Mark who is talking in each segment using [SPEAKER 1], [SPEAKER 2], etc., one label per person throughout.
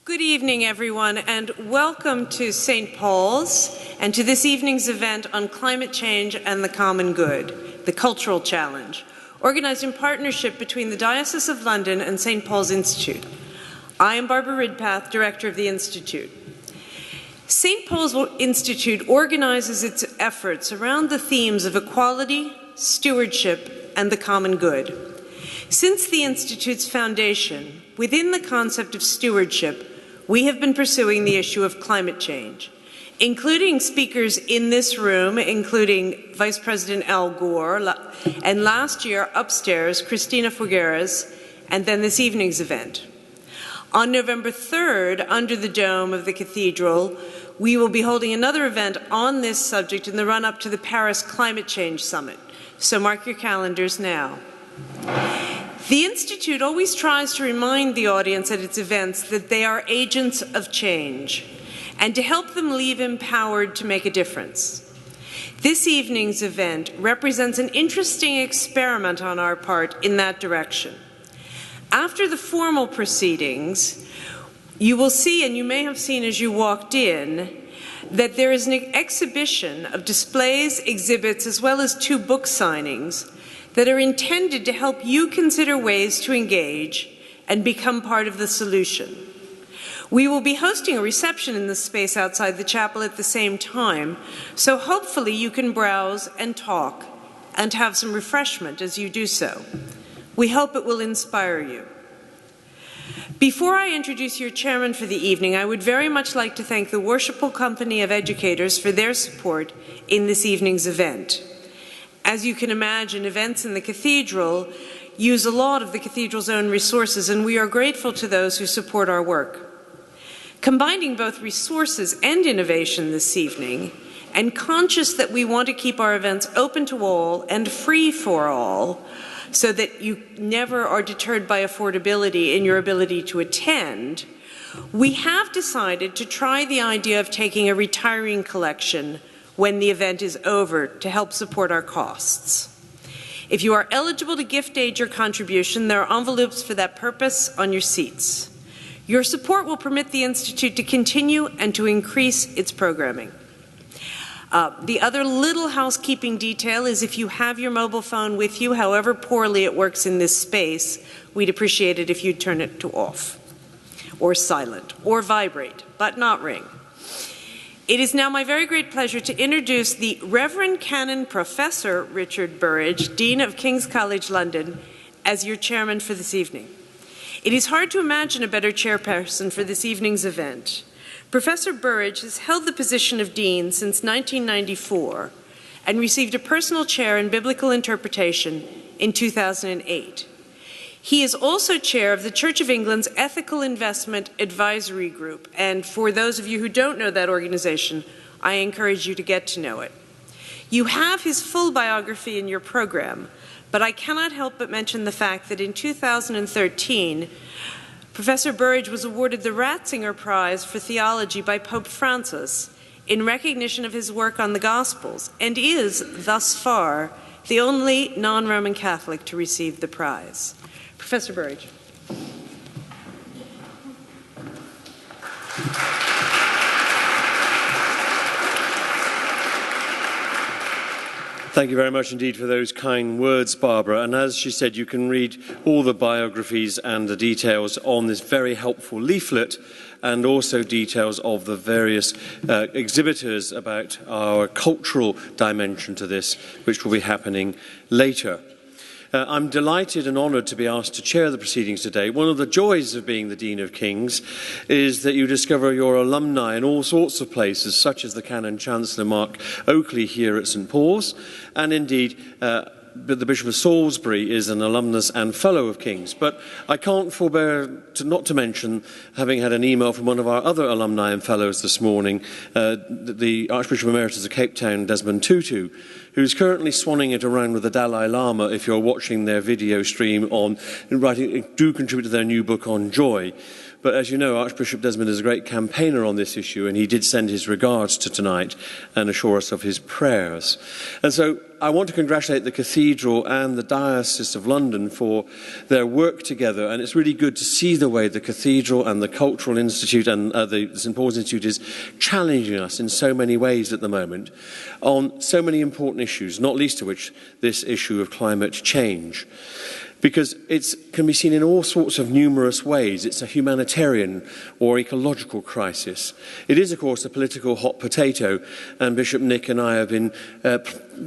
[SPEAKER 1] Good evening, everyone, and welcome to St. Paul's and to this evening's event on climate change and the common good, the Cultural Challenge, organized in partnership between the Diocese of London and St. Paul's Institute. I am Barbara Ridpath, Director of the Institute. St. Paul's Institute organizes its efforts around the themes of equality, stewardship, and the common good. Since the Institute's foundation, within the concept of stewardship, we have been pursuing the issue of climate change, including speakers in this room, including Vice President Al Gore, and last year upstairs, Cristina Figueres, and then this evening's event. On November 3rd, under the dome of the Cathedral, we will be holding another event on this subject in the run-up to the Paris Climate Change Summit. So mark your calendars now. The Institute always tries to remind the audience at its events that they are agents of change and to help them leave empowered to make a difference. This evening's event represents an interesting experiment on our part in that direction. After the formal proceedings, you will see, and you may have seen as you walked in, that there is an exhibition of displays, exhibits, as well as 2 book signings that are intended to help you consider ways to engage and become part of the solution. We will be hosting a reception in the space outside the chapel at the same time, so hopefully you can browse and talk and have some refreshment as you do so. We hope it will inspire you. Before I introduce your chairman for the evening, I would very much like to thank the Worshipful Company of Educators for their support in this evening's event. As you can imagine, events in the Cathedral use a lot of the Cathedral's own resources, and we are grateful to those who support our work. Combining both resources and innovation this evening, and conscious that we want to keep our events open to all and free for all, so that you never are deterred by affordability in your ability to attend, we have decided to try the idea of taking a retiring collection when the event is over to help support our costs. If you are eligible to gift aid your contribution, there are envelopes for that purpose on your seats. Your support will permit the Institute to continue and to increase its programming. The other little housekeeping detail is if you have your mobile phone with you, however poorly it works in this space, we'd appreciate it if you'd turn it to off, or silent, or vibrate, but not ring. It is now my very great pleasure to introduce the Reverend Canon Professor Richard Burridge, Dean of King's College London, as your chairman for this evening. It is hard to imagine a better chairperson for this evening's event. Professor Burridge has held the position of Dean since 1994 and received a personal chair in biblical interpretation in 2008. He is also chair of the Church of England's Ethical Investment Advisory Group, and for those of you who don't know that organization, I encourage you to get to know it. You have his full biography in your program, but I cannot help but mention the fact that in 2013, Professor Burridge was awarded the Ratzinger Prize for Theology by Pope Francis in recognition of his work on the Gospels, and is, thus far, the only non-Roman Catholic to receive the prize. Professor Burridge.
[SPEAKER 2] Thank you very much indeed for those kind words, Barbara. And as she said, you can read all the biographies and the details on this very helpful leaflet, and also details of the various exhibitors about our cultural dimension to this, which will be happening later. I'm delighted and honoured to be asked to chair the proceedings today. One of the joys of being the Dean of Kings is that you discover your alumni in all sorts of places, such as the Canon Chancellor Mark Oakley here at St. Paul's, and indeed the Bishop of Salisbury is an alumnus and fellow of King's. But I can't forbear not to mention, having had an email from one of our other alumni and fellows this morning, the Archbishop Emeritus of Cape Town, Desmond Tutu, who's currently swanning it around with the Dalai Lama, if you're watching their video stream on writing, do contribute to their new book on joy. But as you know, Archbishop Desmond is a great campaigner on this issue, and he did send his regards to tonight and assure us of his prayers. And so I want to congratulate the Cathedral and the Diocese of London for their work together, and it's really good to see the way the Cathedral and the Cultural Institute and the St Paul's Institute is challenging us in so many ways at the moment on so many important issues, not least of which this issue of climate change. Because it can be seen in all sorts of numerous ways. It's a humanitarian or ecological crisis. It is, of course, a political hot potato, and Bishop Nick and I have been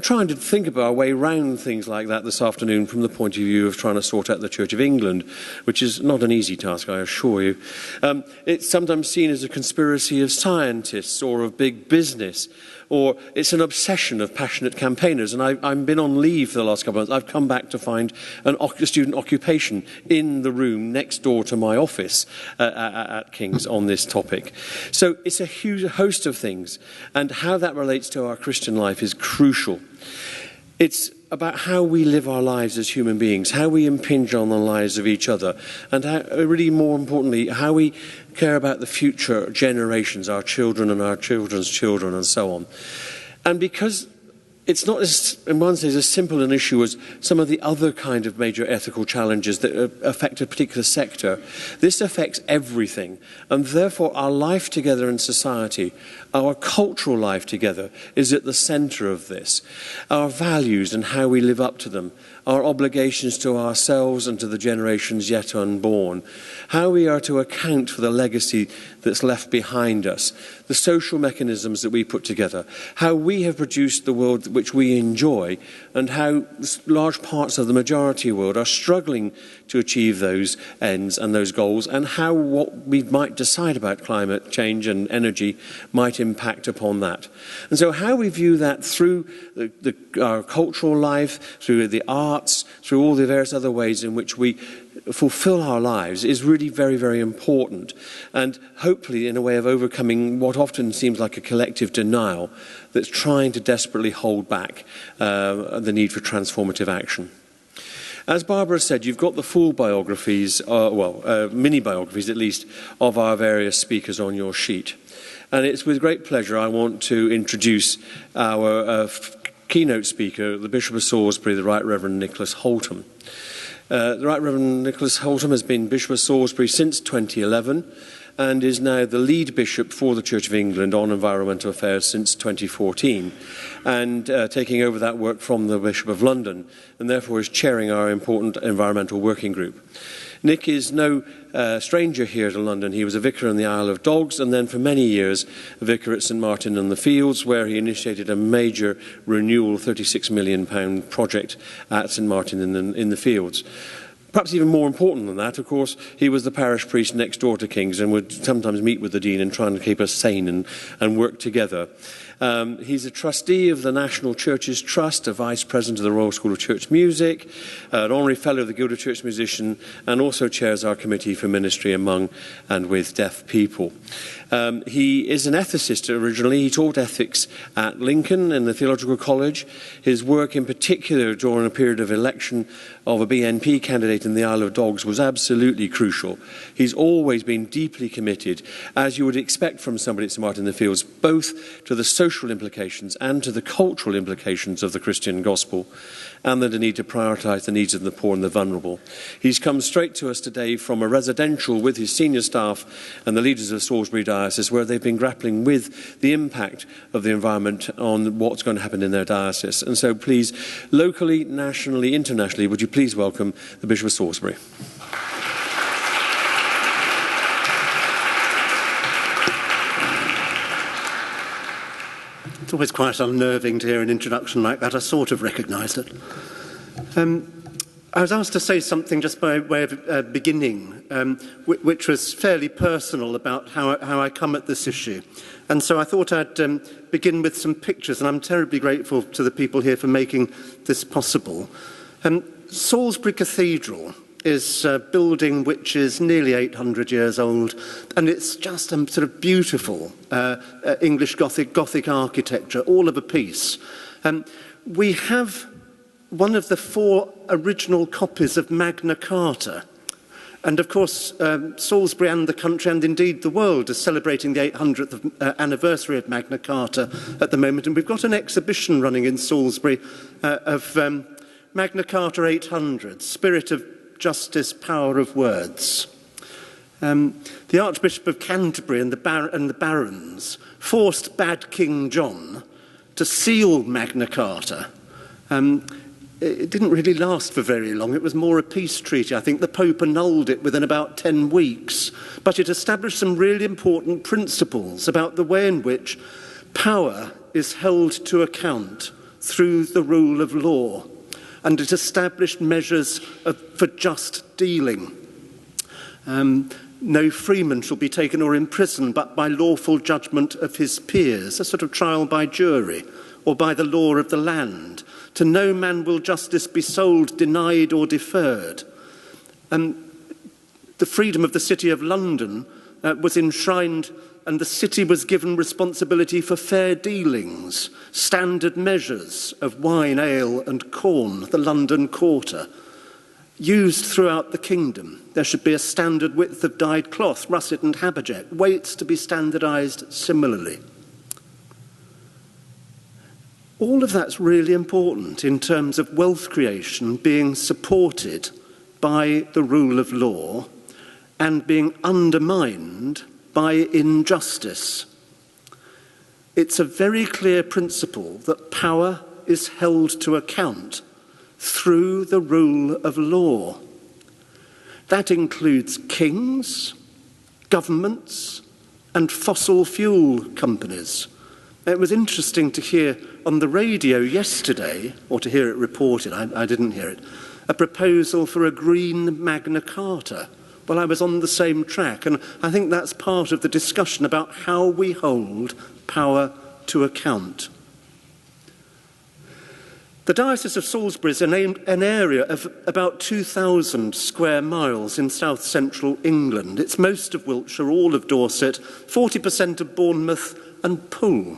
[SPEAKER 2] trying to think of our way around things like that this afternoon from the point of view of trying to sort out the Church of England, which is not an easy task, I assure you. It's sometimes seen as a conspiracy of scientists or of big business, or it's an obsession of passionate campaigners. And I've been on leave for the last couple of months. I've come back to find a student occupation in the room next door to my office at King's on this topic. So it's a huge host of things, and how that relates to our Christian life is crucial. It's about how we live our lives as human beings, how we impinge on the lives of each other, and how, really more importantly, how we care about the future generations, our children and our children's children and so on. And because it's not, in one sense, as simple an issue as some of the other kind of major ethical challenges that affect a particular sector. This affects everything, and therefore our life together in society, our cultural life together, is at the centre of this. Our values and how we live up to them, our obligations to ourselves and to the generations yet unborn, how we are to account for the legacy that's left behind us, the social mechanisms that we put together, how we have produced the world which we enjoy, and how large parts of the majority world are struggling to achieve those ends and those goals, and how what we might decide about climate change and energy might impact upon that. And so how we view that through our cultural life, through the arts, through all the various other ways in which we fulfill our lives is really very, very important, and hopefully in a way of overcoming what often seems like a collective denial that's trying to desperately hold back the need for transformative action. As Barbara said, you've got the full biographies, mini-biographies at least, of our various speakers on your sheet. And it's with great pleasure I want to introduce our keynote speaker, the Bishop of Salisbury, the Rt Revd Nicholas Holtam. The Rt Revd Nicholas Holtam has been Bishop of Salisbury since 2011 and is now the lead bishop for the Church of England on environmental affairs since 2014, and taking over that work from the Bishop of London, and therefore is chairing our important environmental working group. Nick is no stranger here to London. He was a vicar in the Isle of Dogs, and then for many years a vicar at St Martin in the Fields, where he initiated a major renewal £36 million project at St Martin in the Fields. Perhaps even more important than that, of course, he was the parish priest next door to King's and would sometimes meet with the Dean and try and keep us sane and work together. He's a trustee of the National Churches Trust, a vice president of the Royal School of Church Music, an honorary fellow of the Guild of Church Musicians, and also chairs our committee for ministry among and with deaf people. He is an ethicist originally. He taught ethics at Lincoln in the Theological College. His work in particular during a period of election of a BNP candidate in the Isle of Dogs was absolutely crucial. He's always been deeply committed, as you would expect from somebody at St Martin in the Fields, both to the social implications and to the cultural implications of the Christian gospel, and the need to prioritise the needs of the poor and the vulnerable. He's come straight to us today from a residential with his senior staff and the leaders of Salisbury Diocese, where they've been grappling with the impact of the environment on what's going to happen in their diocese. And so please, locally, nationally, internationally, would you please welcome the Bishop of Salisbury.
[SPEAKER 3] It's always quite unnerving to hear an introduction like that. I sort of recognise it. I was asked to say something just by way of beginning, which was fairly personal about how I come at this issue. And so I thought I'd begin with some pictures, and I'm terribly grateful to the people here for making this possible. Salisbury Cathedral is a building which is nearly 800 years old, and it's just a sort of beautiful English Gothic architecture, all of a piece. We have one of the 4 original copies of Magna Carta And of course, Salisbury and the country, and indeed the world, are celebrating the 800th anniversary of Magna Carta at the moment. And we've got an exhibition running in Salisbury of Magna Carta 800, Spirit of Justice, Power of Words. The Archbishop of Canterbury and the barons forced bad King John to seal Magna Carta. It didn't really last for very long. It was more a peace treaty. I think the Pope annulled it within about 10 weeks. But it established some really important principles about the way in which power is held to account through the rule of law. And it established measures for just dealing. No freeman shall be taken or imprisoned but by lawful judgment of his peers, a sort of trial by jury, or by the law of the land. To no man will justice be sold, denied or deferred. The freedom of the City of London was enshrined, and the city was given responsibility for fair dealings, standard measures of wine, ale and corn, the London quarter, used throughout the kingdom. There should be a standard width of dyed cloth, russet and haberjack, weights to be standardised similarly. All of that's really important in terms of wealth creation being supported by the rule of law and being undermined by injustice. It's a very clear principle that power is held to account through the rule of law. That includes kings, governments, and fossil fuel companies. It was interesting to hear on the radio yesterday, or to hear it reported, I didn't hear it, a proposal for a green Magna Carta. Well, I was on the same track, and I think that's part of the discussion about how we hold power to account. The Diocese of Salisbury is an area of about 2,000 square miles in south-central England. It's most of Wiltshire, all of Dorset, 40% of Bournemouth and Poole.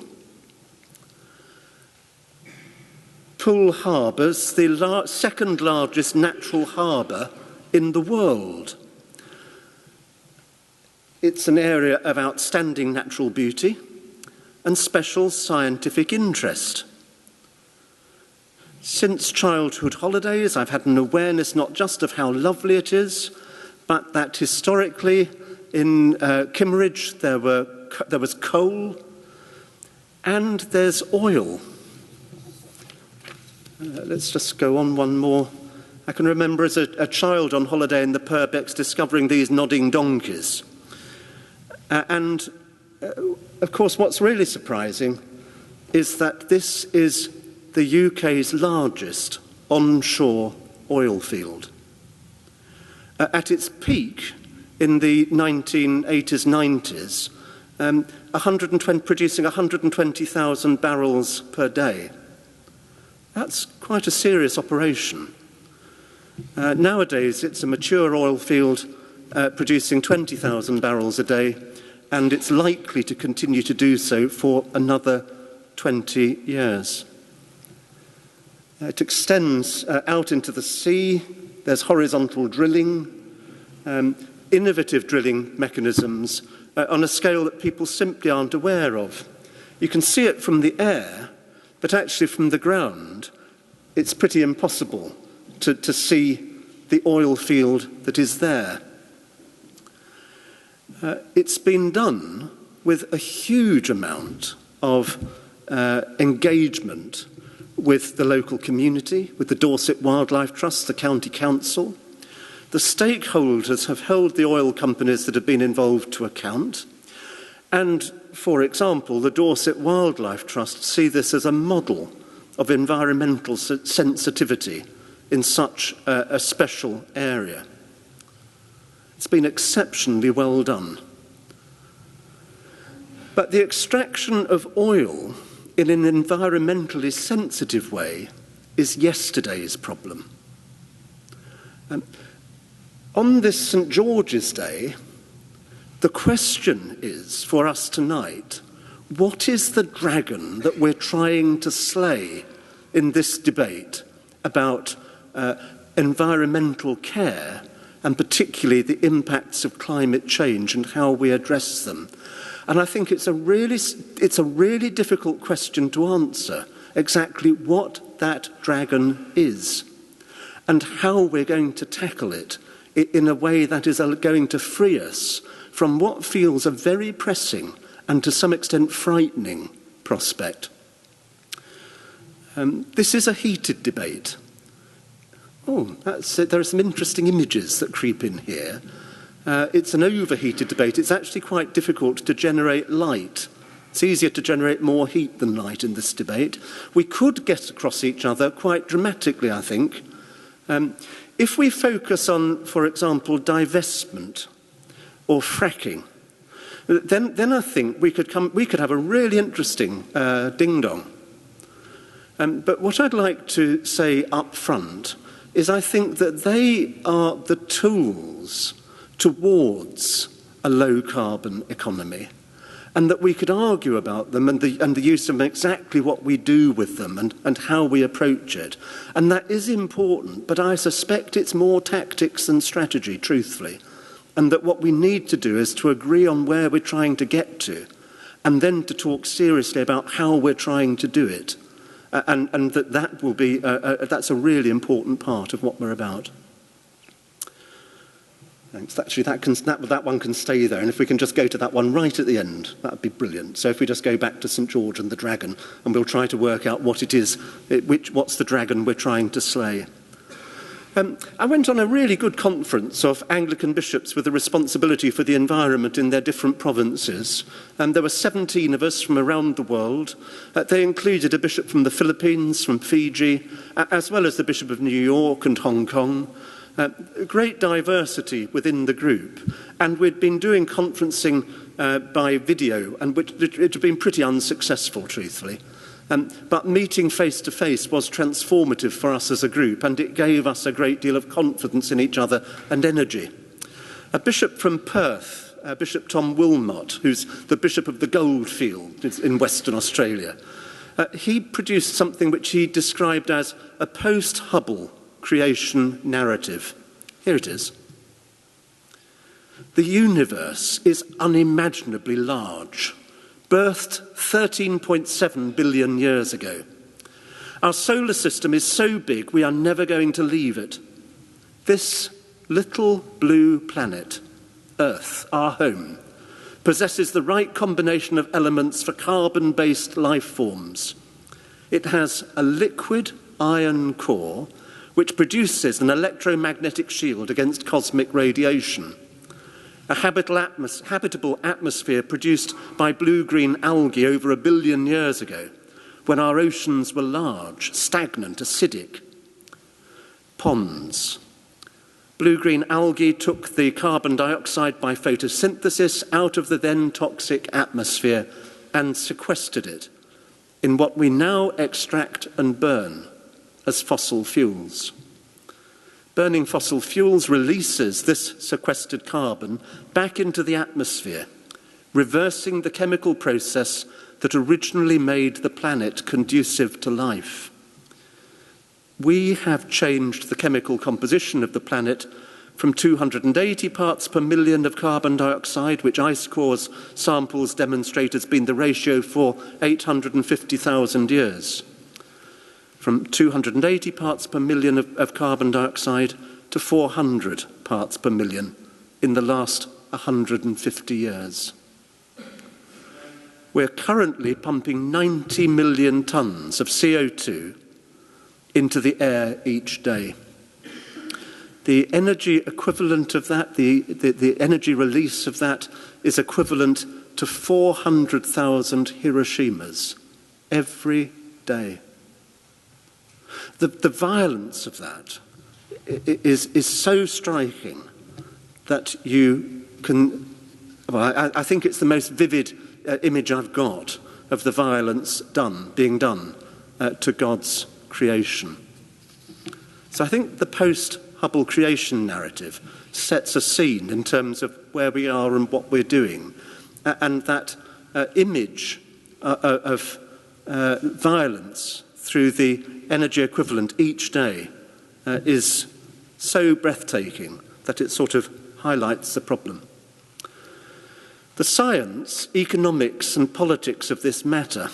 [SPEAKER 3] Poole harbours the second largest natural harbour in the world. It's an area of outstanding natural beauty and special scientific interest. Since childhood holidays, I've had an awareness not just of how lovely it is, but that historically in Kimmeridge there was coal and there's oil. Let's just go on one more. I can remember as a child on holiday in the Purbecks discovering these nodding donkeys. And of course, what's really surprising is that this is the UK's largest onshore oil field. At its peak in the 1980s, 90s, producing 120,000 barrels per day. That's quite a serious operation. Nowadays, it's a mature oil field producing 20,000 barrels a day, and it's likely to continue to do so for another 20 years. It extends out into the sea. There's horizontal drilling, innovative drilling mechanisms on a scale that people simply aren't aware of. You can see it from the air, but actually from the ground, it's pretty impossible to see the oil field that is there. It's been done with a huge amount of engagement with the local community, with the Dorset Wildlife Trust, the County Council. The stakeholders have held the oil companies that have been involved to account. And, for example, the Dorset Wildlife Trust see this as a model of environmental sensitivity in such a special area. It's been exceptionally well done. But the extraction of oil in an environmentally sensitive way is yesterday's problem. On this St. George's Day, the question is, for us tonight, what is the dragon that we're trying to slay in this debate about environmental care and particularly the impacts of climate change and how we address them. And I think it's a really difficult question to answer, exactly what that dragon is and how we're going to tackle it in a way that is going to free us from what feels a very pressing and to some extent frightening prospect. This is a heated debate. There are some interesting images that creep in here. It's an overheated debate. It's actually quite difficult to generate light. It's easier to generate more heat than light in this debate. We could get across each other quite dramatically, I think. If we focus on, for example, divestment or fracking, then I think we could have a really interesting ding-dong. But what I'd like to say up front is I think that they are the tools towards a low-carbon economy, and that we could argue about them and the use of exactly what we do with them and how we approach it. And that is important, but I suspect it's more tactics than strategy, truthfully. And that what we need to do is to agree on where we're trying to get to, and then to talk seriously about how we're trying to do it. And that will be, that's a really important part of what we're about. Thanks. Actually, that one can stay there, and if we can just go to that one right at the end, that would be brilliant. So if we just go back to St. George and the dragon, and we'll try to work out what it is, what's the dragon we're trying to slay. I went on a really good conference of Anglican bishops with a responsibility for the environment in their different provinces. There were 17 of us from around the world. They included a bishop from the Philippines, from Fiji, as well as the Bishop of New York and Hong Kong. Great diversity within the group. And we'd been doing conferencing by video, and it had been pretty unsuccessful, truthfully. But meeting face-to-face was transformative for us as a group, and it gave us a great deal of confidence in each other and energy. A bishop from Perth, Bishop Tom Wilmot, who's the Bishop of the Goldfield in Western Australia, he produced something which he described as a post-Hubble creation narrative. Here it is. The universe is unimaginably large, birthed 13.7 billion years ago. Our solar system is so big we are never going to leave it. This little blue planet, Earth, our home, possesses the right combination of elements for carbon-based life forms. It has a liquid iron core which produces an electromagnetic shield against cosmic radiation. A habitable atmosphere produced by blue-green algae over 1 billion years ago, when our oceans were large, stagnant, acidic. Ponds. Blue-green algae took the carbon dioxide by photosynthesis out of the then toxic atmosphere and sequestered it in what we now extract and burn as fossil fuels. Burning fossil fuels releases this sequestered carbon back into the atmosphere, reversing the chemical process that originally made the planet conducive to life. We have changed the chemical composition of the planet from 280 parts per million of carbon dioxide, which ice cores samples demonstrate has been the ratio for 850,000 years. From 280 parts per million of carbon dioxide to 400 parts per million in the last 150 years. We're currently pumping 90 million tonnes of CO2 into the air each day. The energy equivalent of that, the energy release of that, is equivalent to 400,000 Hiroshimas every day. The violence of that is so striking that you can... Well, I think it's the most vivid image I've got of the violence being done to God's creation. So I think the post-Hubble creation narrative sets a scene in terms of where we are and what we're doing. And that image of violence through the energy equivalent each day is so breathtaking that it sort of highlights the problem. The science, economics and politics of this matter.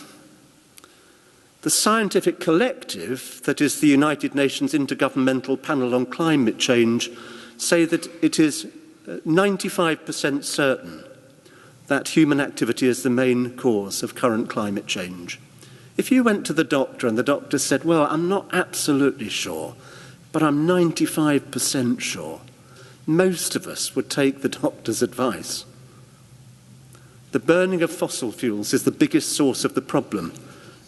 [SPEAKER 3] The scientific collective, that is the United Nations Intergovernmental Panel on Climate Change, say that it is 95% certain that human activity is the main cause of current climate change. If you went to the doctor and the doctor said, well, I'm not absolutely sure, but I'm 95% sure, most of us would take the doctor's advice. The burning of fossil fuels is the biggest source of the problem.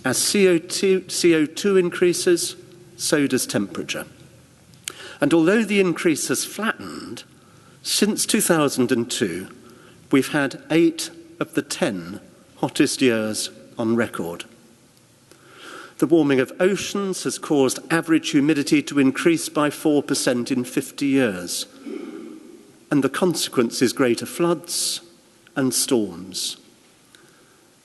[SPEAKER 3] As CO2 increases, so does temperature. And although the increase has flattened, since 2002, we've had 8 of the 10 hottest years on record. The warming of oceans has caused average humidity to increase by 4% in 50 years. And the consequence is greater floods and storms.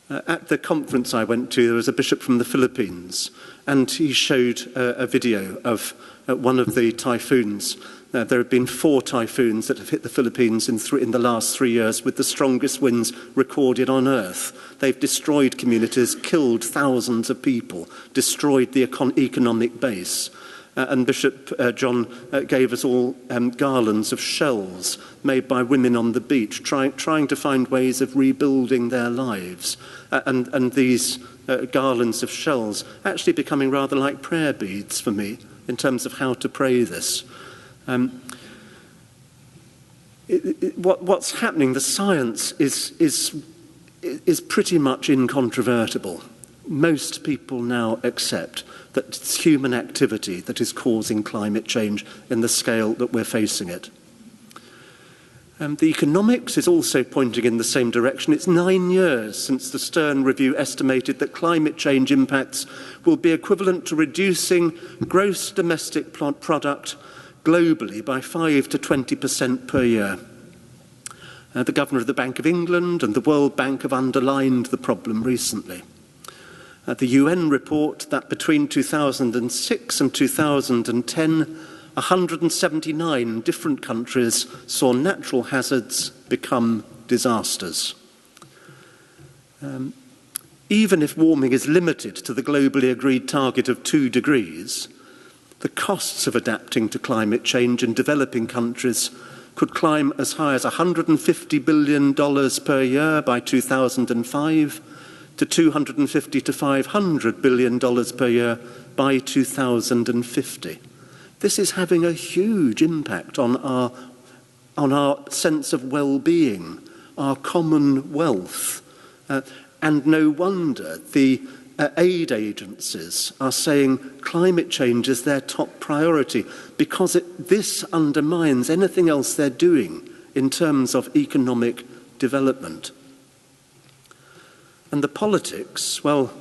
[SPEAKER 3] At the conference I went to, there was a bishop from the Philippines, and he showed a video of one of the typhoons. There have been 4 typhoons that have hit the Philippines in the last 3 years, with the strongest winds recorded on Earth. They've destroyed communities, killed thousands of people, destroyed the economic base. And Bishop John gave us all garlands of shells made by women on the beach, trying to find ways of rebuilding their lives. And these garlands of shells actually becoming rather like prayer beads for me in terms of how to pray this. What's happening, the science is pretty much incontrovertible. Most people now accept that it's human activity that is causing climate change in the scale that we're facing it. The economics is also pointing in the same direction. It's 9 years since the Stern Review estimated that climate change impacts will be equivalent to reducing gross domestic product globally by 5 to 20% per year. The Governor of the Bank of England and the World Bank have underlined the problem recently. The UN report that between 2006 and 2010, 179 different countries saw natural hazards become disasters. Even if warming is limited to the globally agreed target of 2 degrees, the costs of adapting to climate change in developing countries could climb as high as $150 billion per year by 2005 to $250 to $500 billion per year by 2050. This is having a huge impact on our sense of well-being, our common wealth. And no wonder the aid agencies are saying climate change is their top priority, because this undermines anything else they're doing in terms of economic development. And the politics, well,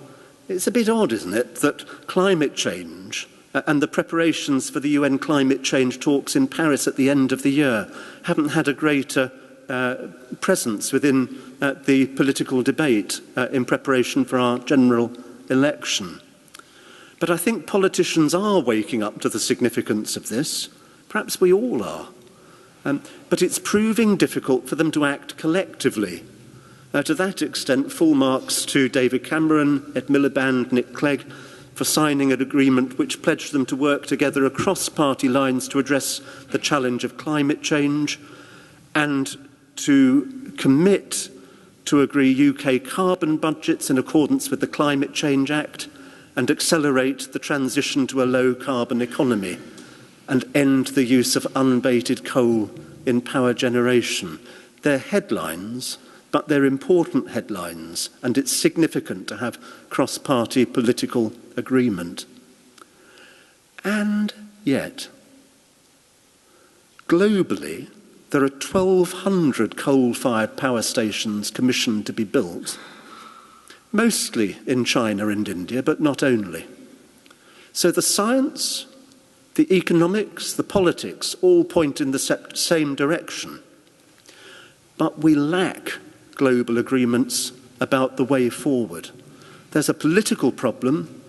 [SPEAKER 3] it's a bit odd, isn't it, that climate change and the preparations for the UN climate change talks in Paris at the end of the year haven't had a greater presence within the political debate in preparation for our general election. But I think politicians are waking up to the significance of this. Perhaps we all are. But it's proving difficult for them to act collectively. To that extent, full marks to David Cameron, Ed Miliband, Nick Clegg, for signing an agreement which pledged them to work together across party lines to address the challenge of climate change, and to commit to agree UK carbon budgets in accordance with the Climate Change Act, and accelerate the transition to a low-carbon economy, and end the use of unbaited coal in power generation. They're headlines, but they're important headlines, and it's significant to have cross-party political agreement. And yet, globally, there are 1,200 coal-fired power stations commissioned to be built, mostly in China and India, but not only. So the science, the economics, the politics all point in the same direction. But we lack global agreements about the way forward. There's a political problem,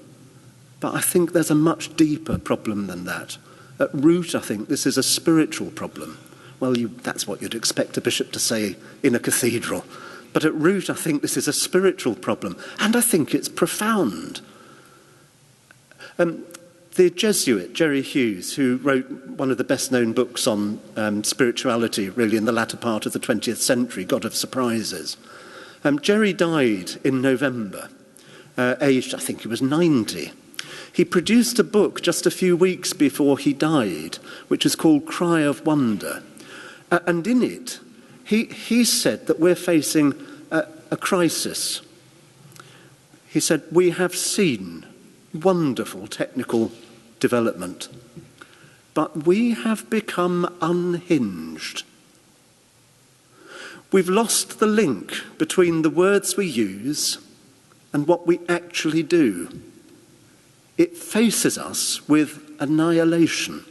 [SPEAKER 3] but I think there's a much deeper problem than that. At root, I think this is a spiritual problem. Well, that's what you'd expect a bishop to say in a cathedral. But at root, I think this is a spiritual problem, and I think it's profound. The Jesuit, Jerry Hughes, who wrote one of the best-known books on spirituality, really, in the latter part of the 20th century, God of Surprises. Jerry died in November, aged, I think he was 90. He produced a book just a few weeks before he died, which is called Cry of Wonder. And in it, he said that we're facing a crisis. He said, we have seen wonderful technical development, but we have become unhinged. We've lost the link between the words we use and what we actually do. It faces us with annihilation.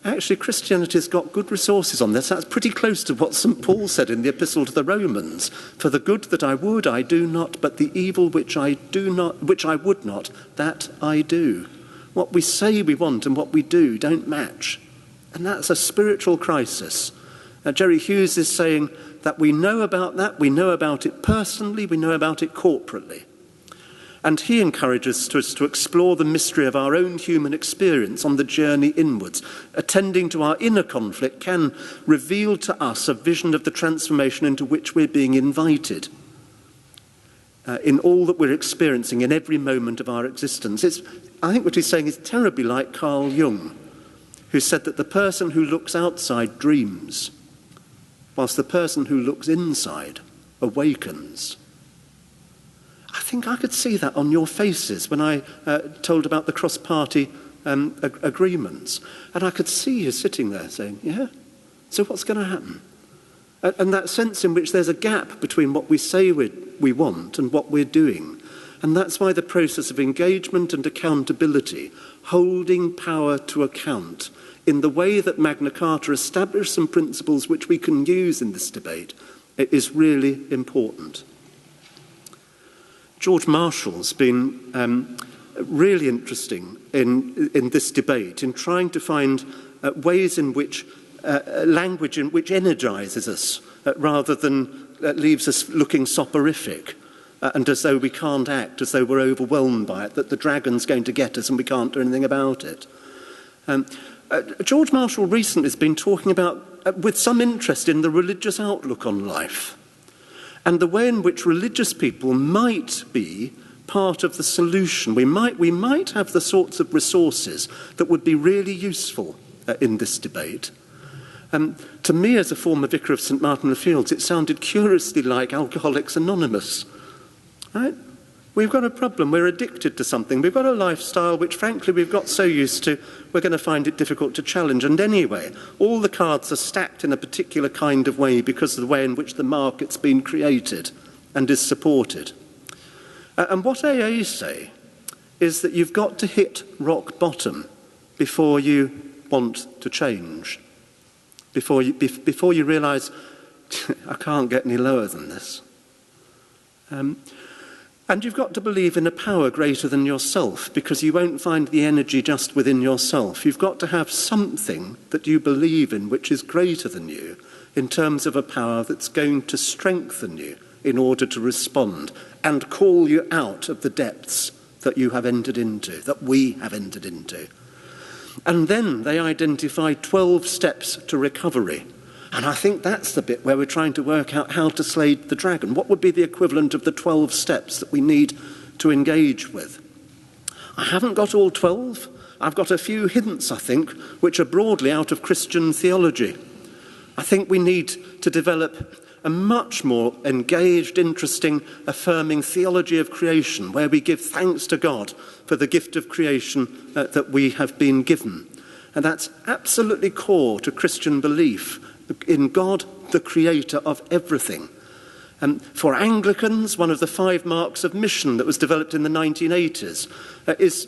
[SPEAKER 3] Actually, Christianity's got good resources on this. That's pretty close to what St. Paul said in the Epistle to the Romans. For the good that I would, I do not, but the evil which I would not, that I do. What we say we want and what we do don't match. And that's a spiritual crisis. Jerry Hughes is saying that we know about that, we know about it personally, we know about it corporately. And he encourages us to explore the mystery of our own human experience on the journey inwards. Attending to our inner conflict can reveal to us a vision of the transformation into which we're being invited in all that we're experiencing in every moment of our existence. I think what he's saying is terribly like Carl Jung, who said that the person who looks outside dreams, whilst the person who looks inside awakens. I think I could see that on your faces when I told about the cross-party agreements. And I could see you sitting there saying, yeah, so what's going to happen? And that sense in which there's a gap between what we say we want and what we're doing. And that's why the process of engagement and accountability, holding power to account in the way that Magna Carta established some principles which we can use in this debate, is really important. George Marshall's been really interesting in this debate, in trying to find ways in which language in which energises us rather than leaves us looking soporific and as though we can't act, as though we're overwhelmed by it, that the dragon's going to get us and we can't do anything about it. George Marshall recently has been talking about, with some interest, in the religious outlook on life, and the way in which religious people might be part of the solution. We might have the sorts of resources that would be really useful in this debate. To me, as a former vicar of St. Martin-le-Fields, it sounded curiously like Alcoholics Anonymous. Right? We've got a problem. We're addicted to something. We've got a lifestyle which, frankly, we've got so used to, we're going to find it difficult to challenge. And anyway, all the cards are stacked in a particular kind of way because of the way in which the market's been created and is supported. And what AA say is that you've got to hit rock bottom before you want to change, before you realise, I can't get any lower than this. And you've got to believe in a power greater than yourself, because you won't find the energy just within yourself. You've got to have something that you believe in which is greater than you, in terms of a power that's going to strengthen you in order to respond and call you out of the depths that you have entered into, that we have entered into. And then they identify 12 steps to recovery. And I think that's the bit where we're trying to work out how to slay the dragon. What would be the equivalent of the 12 steps that we need to engage with? I haven't got all 12. I've got a few hints, I think, which are broadly out of Christian theology. I think we need to develop a much more engaged, interesting, affirming theology of creation, where we give thanks to God for the gift of creation that we have been given. And that's absolutely core to Christian belief, in God, the creator of everything. For Anglicans, one of the 5 marks of mission that was developed in the 1980s is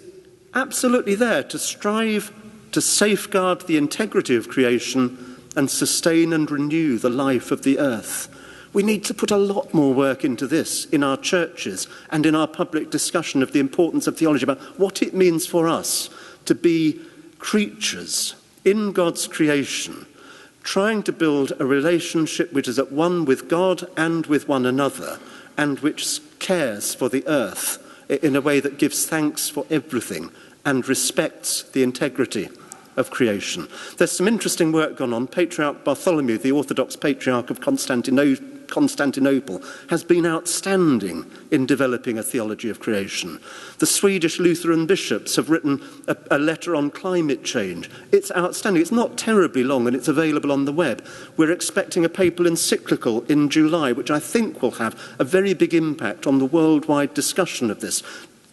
[SPEAKER 3] absolutely there to strive to safeguard the integrity of creation and sustain and renew the life of the earth. We need to put a lot more work into this in our churches and in our public discussion of the importance of theology, about what it means for us to be creatures in God's creation, trying to build a relationship which is at one with God and with one another, and which cares for the earth in a way that gives thanks for everything and respects the integrity of creation. There's some interesting work gone on. Patriarch Bartholomew, the Orthodox Patriarch of Constantinople, has been outstanding in developing a theology of creation. The Swedish Lutheran bishops have written a letter on climate change. It's outstanding. It's not terribly long and it's available on the web. We're expecting a papal encyclical in July, which I think will have a very big impact on the worldwide discussion of this,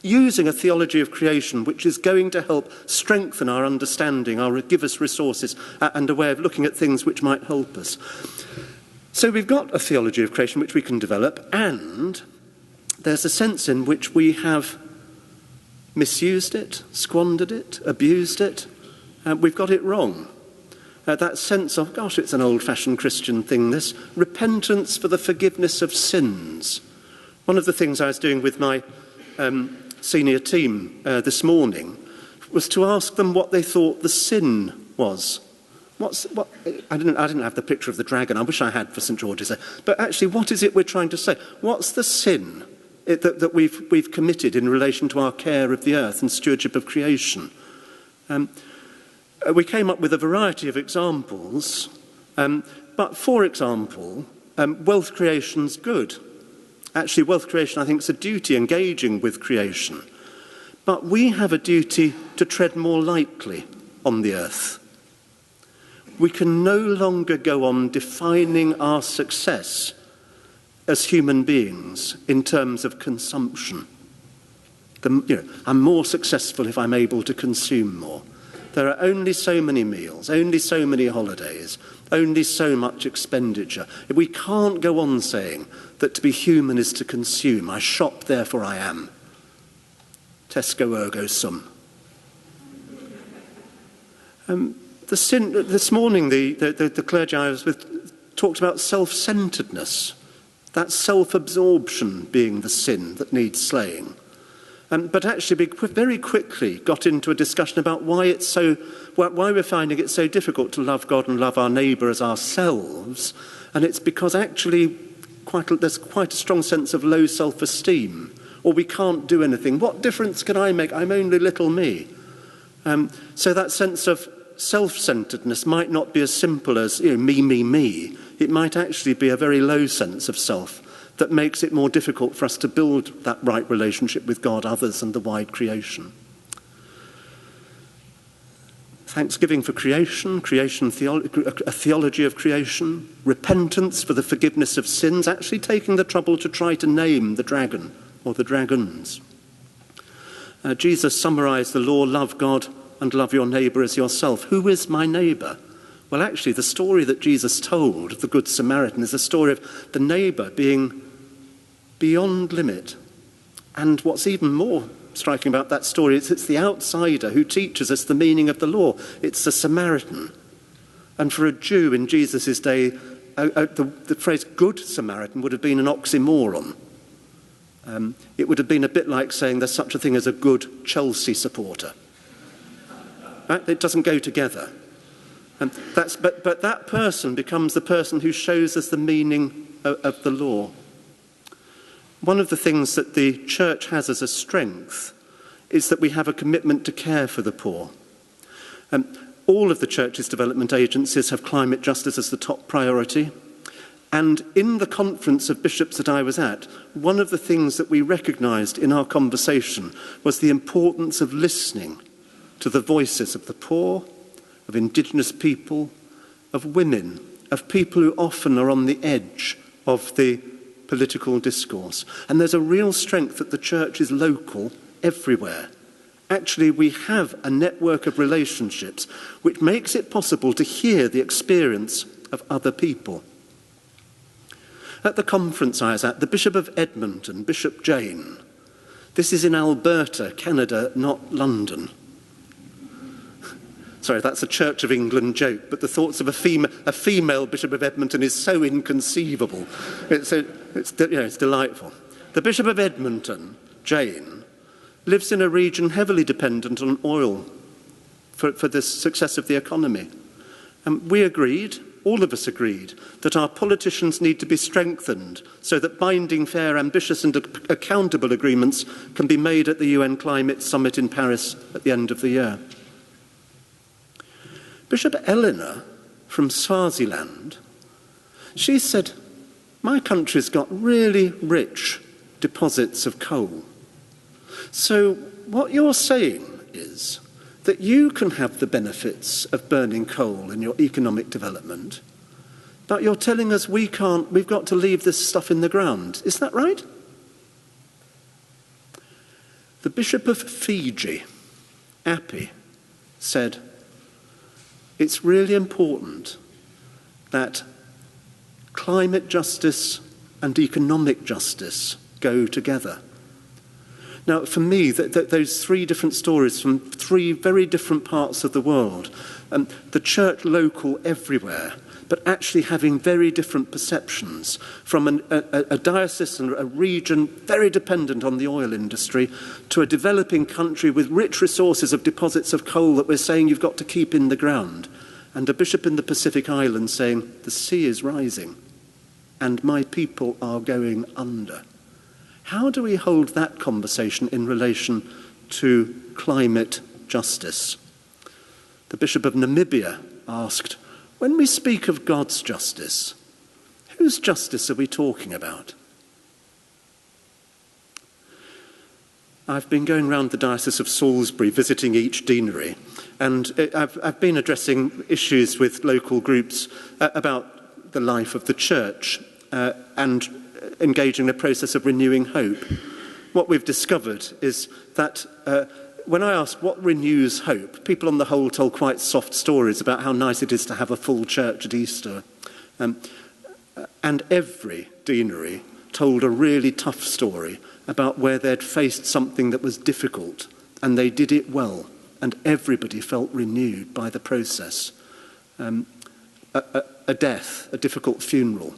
[SPEAKER 3] using a theology of creation which is going to help strengthen our understanding, give us resources and a way of looking at things which might help us. So we've got a theology of creation which we can develop, and there's a sense in which we have misused it, squandered it, abused it, and we've got it wrong. That sense of, gosh, it's an old-fashioned Christian thing, this repentance for the forgiveness of sins. One of the things I was doing with my senior team this morning was to ask them what they thought the sin was. I didn't have the picture of the dragon. I wish I had for St. George's. But actually, what is it we're trying to say? What's the sin that we've committed in relation to our care of the earth and stewardship of creation? We came up with a variety of examples. But for example, wealth creation's good. Actually, wealth creation, I think, is a duty engaging with creation. But we have a duty to tread more lightly on the earth. We can no longer go on defining our success as human beings in terms of consumption. I'm more successful if I'm able to consume more. There are only so many meals, only so many holidays, only so much expenditure. We can't go on saying that to be human is to consume. I shop, therefore I am. Tesco ergo sum. This morning, the clergy I was with talked about self-centeredness, that self-absorption being the sin that needs slaying. But actually, we very quickly got into a discussion about why we're finding it so difficult to love God and love our neighbour as ourselves. And it's because actually there's quite a strong sense of low self-esteem, or we can't do anything. What difference can I make? I'm only little me. So that sense of self-centeredness might not be as simple as, me, me, me. It might actually be a very low sense of self that makes it more difficult for us to build that right relationship with God, others, and the wide creation. Thanksgiving for creation, a theology of creation, repentance for the forgiveness of sins, actually taking the trouble to try to name the dragon or the dragons. Jesus summarised the law, love God and love your neighbour as yourself. Who is my neighbour? Well, actually, the story that Jesus told of the Good Samaritan is a story of the neighbour being beyond limit. And what's even more striking about that story is it's the outsider who teaches us the meaning of the law. It's the Samaritan. And for a Jew in Jesus' day, the phrase good Samaritan would have been an oxymoron. It would have been a bit like saying there's such a thing as a good Chelsea supporter. Right? It doesn't go together. But that person becomes the person who shows us the meaning of the law. One of the things that the church has as a strength is that we have a commitment to care for the poor. All of the church's development agencies have climate justice as the top priority. And in the conference of bishops that I was at, one of the things that we recognised in our conversation was the importance of listening to the voices of the poor, of indigenous people, of women, of people who often are on the edge of the political discourse. And there's a real strength that the church is local everywhere. Actually, we have a network of relationships which makes it possible to hear the experience of other people. At the conference I was at, the Bishop of Edmonton, Bishop Jane, this is in Alberta, Canada, not London. Sorry, that's a Church of England joke, but the thoughts of a female Bishop of Edmonton is so inconceivable. It's delightful. The Bishop of Edmonton, Jane, lives in a region heavily dependent on oil for the success of the economy. And we agreed, all of us agreed, that our politicians need to be strengthened so that binding, fair, ambitious and accountable agreements can be made at the UN Climate Summit in Paris at the end of the year. Bishop Eleanor from Swaziland, she said, my country's got really rich deposits of coal. So what you're saying is that you can have the benefits of burning coal in your economic development, but you're telling us we can't, we've got to leave this stuff in the ground. Is that right? The Bishop of Fiji, Api, said, it's really important that climate justice and economic justice go together. Now, for me, those three different stories from three very different parts of the world, the church local everywhere, but actually having very different perceptions from a diocese and a region very dependent on the oil industry to a developing country with rich resources of deposits of coal that we're saying you've got to keep in the ground, and a bishop in the Pacific Islands saying the sea is rising and my people are going under. How do we hold that conversation in relation to climate justice? The Bishop of Namibia asked, when we speak of God's justice, whose justice are we talking about? I've been going around the Diocese of Salisbury visiting each deanery, and I've been addressing issues with local groups about the life of the church and engaging in a process of renewing hope. What we've discovered is that when I ask what renews hope, people on the whole told quite soft stories about how nice it is to have a full church at Easter. And every deanery told a really tough story about where they'd faced something that was difficult, and they did it well, and everybody felt renewed by the process. A death, a difficult funeral,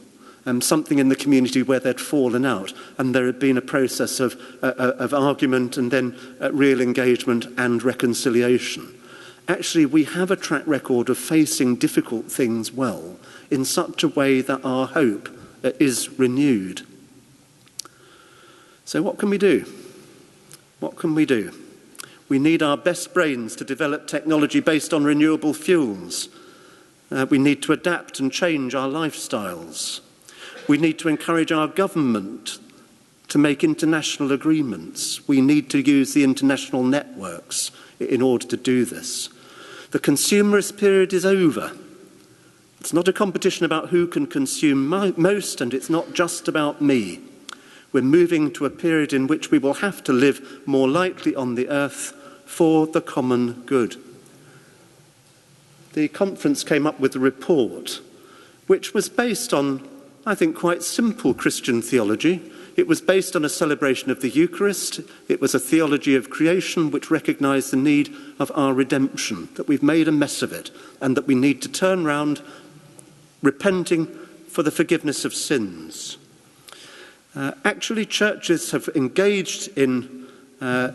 [SPEAKER 3] something in the community where they'd fallen out, and there had been a process of argument and then real engagement and reconciliation. Actually, we have a track record of facing difficult things well in such a way that our hope is renewed. So what can we do? What can we do? We need our best brains to develop technology based on renewable fuels. We need to adapt and change our lifestyles. We need to encourage our government to make international agreements. We need to use the international networks in order to do this. The consumerist period is over. It's not a competition about who can consume most, and it's not just about me. We're moving to a period in which we will have to live more lightly on the earth for the common good. The conference came up with a report which was based on, I think, quite simple Christian theology. It was based on a celebration of the Eucharist. It was a theology of creation which recognised the need of our redemption, that we've made a mess of it, and that we need to turn round, repenting for the forgiveness of sins. Actually, churches have engaged in a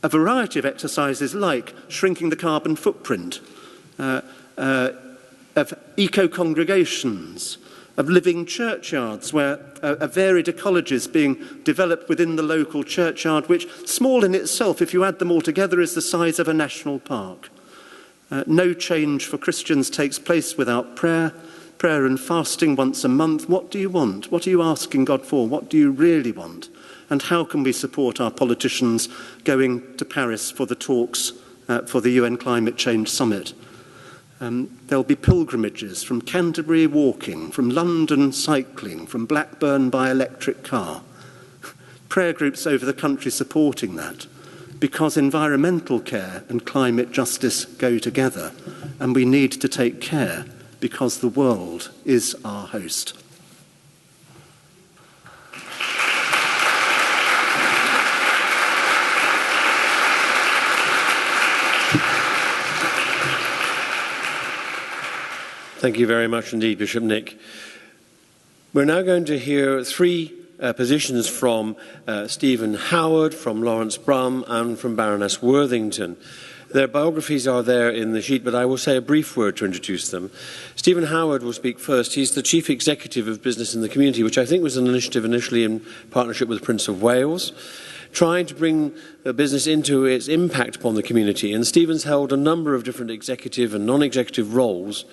[SPEAKER 3] variety of exercises like shrinking the carbon footprint, of eco-congregations, of living churchyards where a varied ecology is being developed within the local churchyard, which, small in itself, if you add them all together, is the size of a national park. No change for Christians takes place without prayer and fasting once a month. What do you want? What are you asking God for? What do you really want? And how can we support our politicians going to Paris for the talks for the UN Climate Change Summit? There'll be pilgrimages from Canterbury walking, from London cycling, from Blackburn by electric car. Prayer groups over the country supporting that, because environmental care and climate justice go together, and we need to take care because the world is our host.
[SPEAKER 2] Thank you very much indeed, Bishop Nick. We're now going to hear three positions from Stephen Howard, from Laurence Brahm and from Baroness Worthington. Their biographies are there in the sheet, but I will say a brief word to introduce them. Stephen Howard will speak first. He's the Chief Executive of Business in the Community, which I think was an initiative initially in partnership with the Prince of Wales, trying to bring the business into its impact upon the community. And Stephen's held a number of different executive and non-executive roles,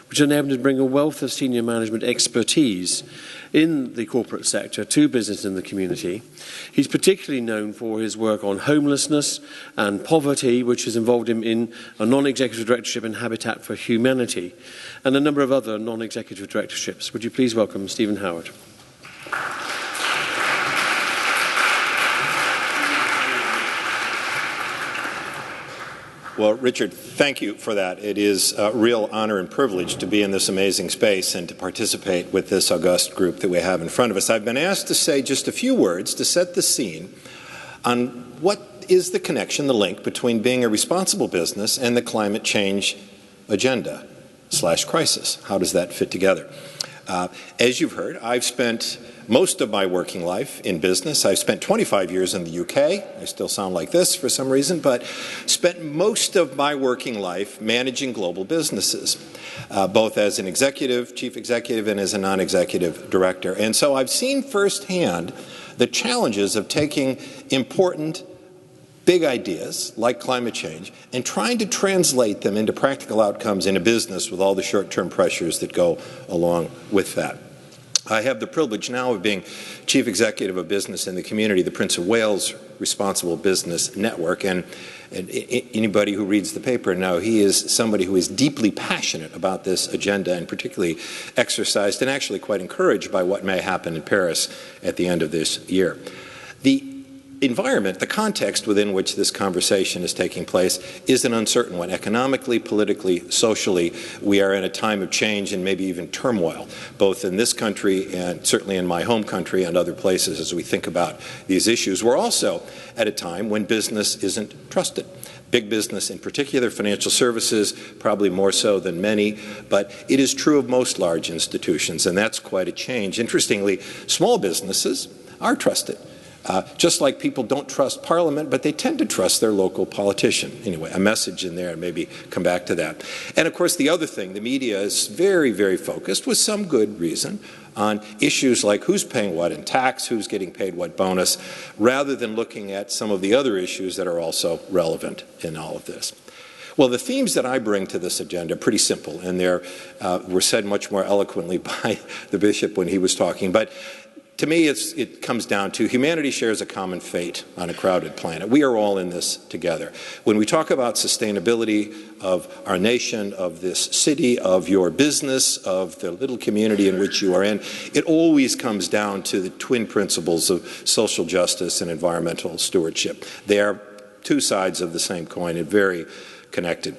[SPEAKER 2] which enabled him to bring a wealth of senior management expertise in the corporate sector to business in the community. He's particularly known for his work on homelessness and poverty, which has involved him in a non-executive directorship in Habitat for Humanity, and a number of other non-executive directorships. Would you please welcome Stephen Howard?
[SPEAKER 4] Well, Richard, thank you for that. It is a real honor and privilege to be in this amazing space and to participate with this august group that we have in front of us. I've been asked to say just a few words to set the scene on what is the connection, the link between being a responsible business and the climate change agenda / crisis. How does that fit together? As you've heard, I've spent most of my working life in business. I've spent 25 years in the UK. I still sound like this for some reason, but spent most of my working life managing global businesses, both as an executive, chief executive, and as a non-executive director. And so I've seen firsthand the challenges of taking important, big ideas like climate change and trying to translate them into practical outcomes in a business with all the short-term pressures that go along with that. I have the privilege now of being Chief Executive of Business in the Community, the Prince of Wales Responsible Business Network, and anybody who reads the paper know he is somebody who is deeply passionate about this agenda and particularly exercised and actually quite encouraged by what may happen in Paris at the end of this year. The environment, the context within which this conversation is taking place is an uncertain one. Economically, politically, socially, we are in a time of change and maybe even turmoil, both in this country and certainly in my home country and other places as we think about these issues. We're also at a time when business isn't trusted. Big business in particular, financial services, probably more so than many, but it is true of most large institutions, and that's quite a change. Interestingly, small businesses are trusted. Just like people don't trust Parliament, but they tend to trust their local politician. Anyway, a message in there, and maybe come back to that. And of course, the other thing, the media is very, very focused, with some good reason, on issues like who's paying what in tax, who's getting paid what bonus, rather than looking at some of the other issues that are also relevant in all of this. Well, the themes that I bring to this agenda are pretty simple, and they were said much more eloquently by the bishop when he was talking. But to me, it comes down to humanity shares a common fate on a crowded planet. We are all in this together. When we talk about sustainability of our nation, of this city, of your business, of the little community in which you are in, it always comes down to the twin principles of social justice and environmental stewardship. They are two sides of the same coin and very connected.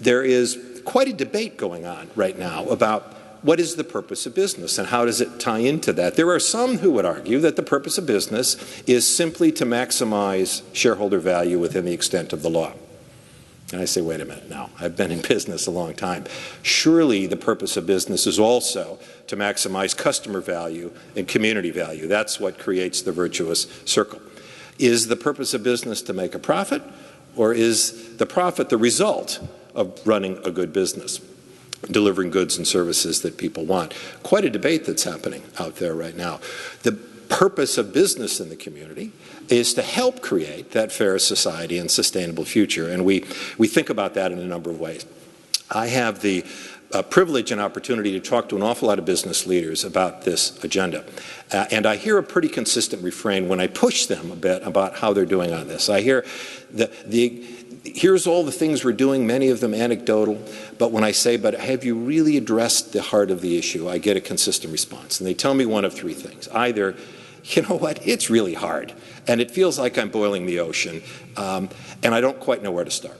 [SPEAKER 4] There is quite a debate going on right now about what is the purpose of business and how does it tie into that? There are some who would argue that the purpose of business is simply to maximize shareholder value within the extent of the law. And I say, wait a minute now, I've been in business a long time. Surely the purpose of business is also to maximize customer value and community value. That's what creates the virtuous circle. Is the purpose of business to make a profit, or is the profit the result of running a good business, delivering goods and services that people want? Quite a debate that's happening out there right now. The purpose of business in the community is to help create that fair society and sustainable future, and we think about that in a number of ways. I have the privilege and opportunity to talk to an awful lot of business leaders about this agenda, and I hear a pretty consistent refrain when I push them a bit about how they're doing on this. I hear here's all the things we're doing, many of them anecdotal, but when I say, but have you really addressed the heart of the issue, I get a consistent response. And they tell me one of three things. Either, you know what, it's really hard, and it feels like I'm boiling the ocean, and I don't quite know where to start.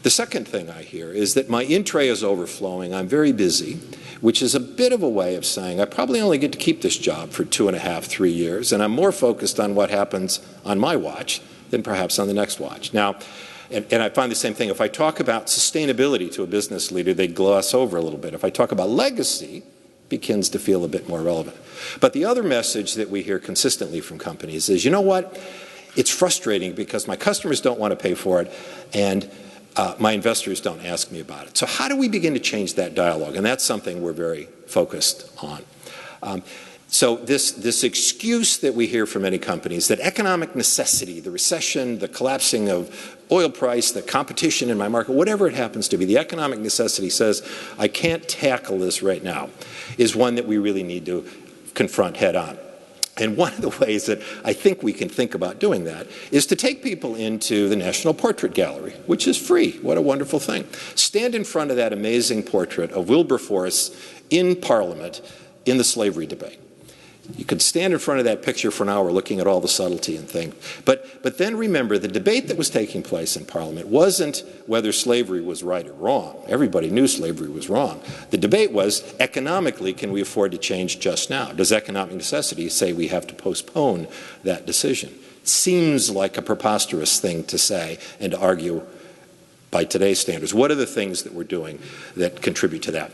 [SPEAKER 4] The second thing I hear is that my in-tray is overflowing, I'm very busy, which is a bit of a way of saying I probably only get to keep this job for 2.5, 3 years, and I'm more focused on what happens on my watch than perhaps on the next watch. Now, and I find the same thing. If I talk about sustainability to a business leader, they gloss over a little bit. If I talk about legacy, it begins to feel a bit more relevant. But the other message that we hear consistently from companies is, you know what? It's frustrating because my customers don't want to pay for it, and my investors don't ask me about it. So how do we begin to change that dialogue? And that's something we're very focused on. So this excuse that we hear from many companies, that economic necessity, the recession, the collapsing of oil price, the competition in my market, whatever it happens to be, the economic necessity says, I can't tackle this right now, is one that we really need to confront head on. And one of the ways that I think we can think about doing that is to take people into the National Portrait Gallery, which is free. What a wonderful thing. Stand in front of that amazing portrait of Wilberforce in Parliament in the slavery debate. You could stand in front of that picture for an hour looking at all the subtlety and things. But then remember, the debate that was taking place in Parliament wasn't whether slavery was right or wrong. Everybody knew slavery was wrong. The debate was, economically, can we afford to change just now? Does economic necessity say we have to postpone that decision? Seems like a preposterous thing to say and to argue by today's standards. What are the things that we're doing that contribute to that?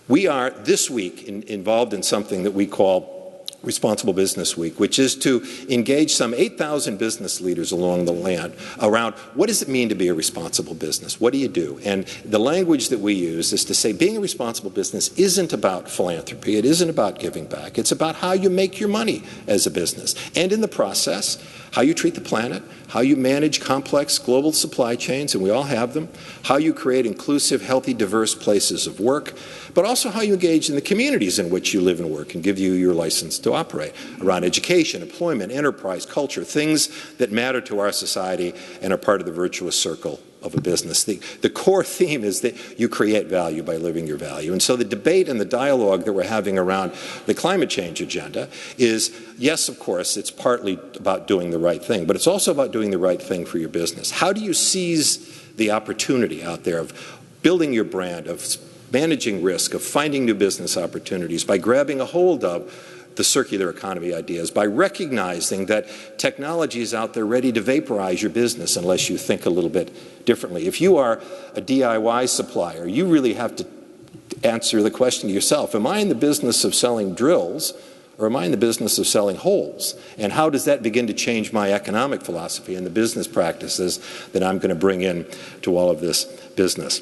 [SPEAKER 4] We are, this week, involved in something that we call Responsible Business Week, which is to engage some 8,000 business leaders along the land around what does it mean to be a responsible business? What do you do? And the language that we use is to say being a responsible business isn't about philanthropy. It isn't about giving back. It's about how you make your money as a business. And in the process, how you treat the planet, how you manage complex global supply chains, and we all have them, how you create inclusive, healthy, diverse places of work, but also how you engage in the communities in which you live and work and give you your license to operate around education, employment, enterprise, culture, things that matter to our society and are part of the virtuous circle of a business. The core theme is that you create value by living your value. And so the debate and the dialogue that we're having around the climate change agenda is, yes, of course, it's partly about doing the right thing, but it's also about doing the right thing for your business. How do you seize the opportunity out there of building your brand, of managing risk, of finding new business opportunities by grabbing a hold of the circular economy ideas, by recognizing that technology is out there ready to vaporize your business unless you think a little bit differently. If you are a DIY supplier, you really have to answer the question to yourself, am I in the business of selling drills or am I in the business of selling holes? And how does that begin to change my economic philosophy and the business practices that I'm going to bring in to all of this business?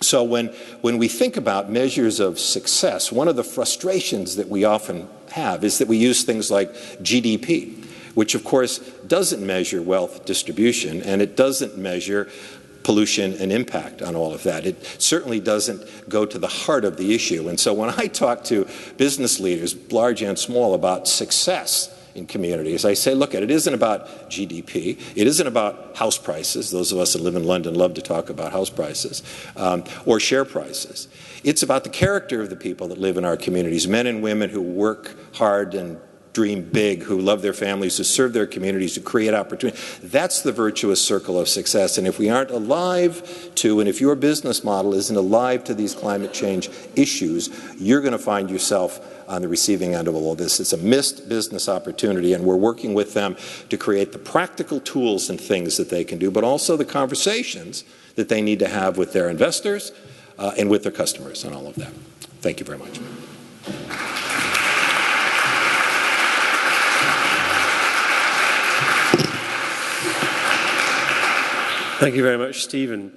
[SPEAKER 4] So when we think about measures of success, one of the frustrations that we often have is that we use things like GDP, which of course doesn't measure wealth distribution and it doesn't measure pollution and impact on all of that. It certainly doesn't go to the heart of the issue. And so when I talk to business leaders, large and small, about success in communities, I say, look, it isn't about GDP. It isn't about house prices. Those of us that live in London love to talk about house prices, or share prices. It's about the character of the people that live in our communities, men and women who work hard and dream big, who love their families, who serve their communities, who create opportunity. That's the virtuous circle of success. And if we aren't alive to, and if your business model isn't alive to these climate change issues, you're going to find yourself on the receiving end of all of this. It's a missed business opportunity, and we're working with them to create the practical tools and things that they can do, but also the conversations that they need to have with their investors and with their customers and all of that. Thank you very much.
[SPEAKER 2] Thank you very much, Stephen.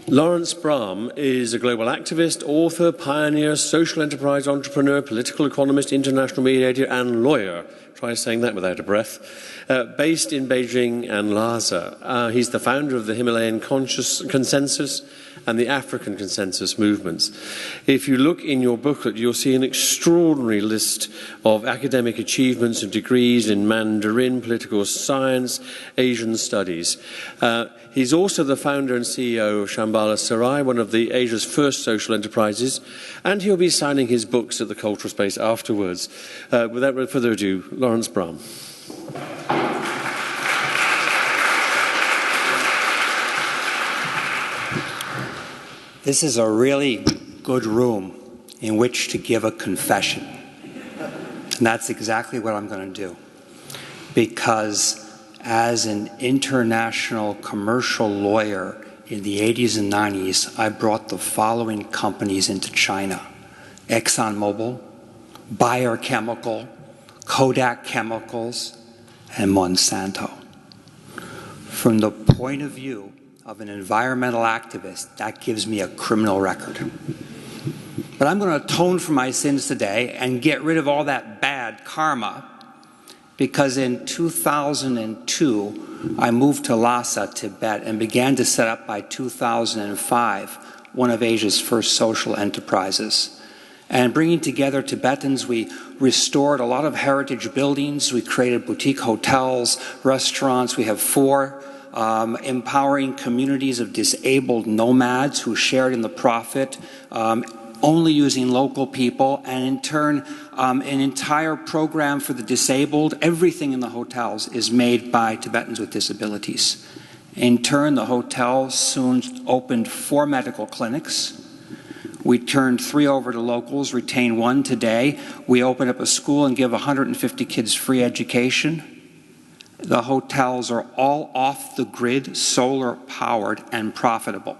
[SPEAKER 2] Laurence Brahm is a global activist, author, pioneer, social enterprise entrepreneur, political economist, international mediator, and lawyer. Try saying that without a breath. Based in Beijing and Lhasa. He's the founder of the Himalayan Consensus and the African Consensus movements. If you look in your booklet, you'll see an extraordinary list of academic achievements and degrees in Mandarin, political science, Asian studies. He's also the founder and CEO of Shambhala Sarai, one of Asia's first social enterprises, and he'll be signing his books at the Cultural Space afterwards. Without further ado, Laurence Brahm.
[SPEAKER 5] This is a really good room in which to give a confession. And that's exactly what I'm going to do. Because as an international commercial lawyer in the 80s and 90s, I brought the following companies into China: ExxonMobil, Bayer Chemical, Kodak Chemicals, and Monsanto. From the point of view of an environmental activist, that gives me a criminal record. But I'm going to atone for my sins today and get rid of all that bad karma, because in 2002, I moved to Lhasa, Tibet, and began to set up by 2005 one of Asia's first social enterprises. And bringing together Tibetans, we restored a lot of heritage buildings. We created boutique hotels, restaurants. We have 4 empowering communities of disabled nomads who shared in the profit, only using local people, and in turn, an entire program for the disabled. Everything in the hotels is made by Tibetans with disabilities. In turn, the hotel soon opened 4 medical clinics. We turned 3 over to locals, retain 1 today. We opened up a school and give 150 kids free education. The hotels are all off the grid, solar powered, and profitable.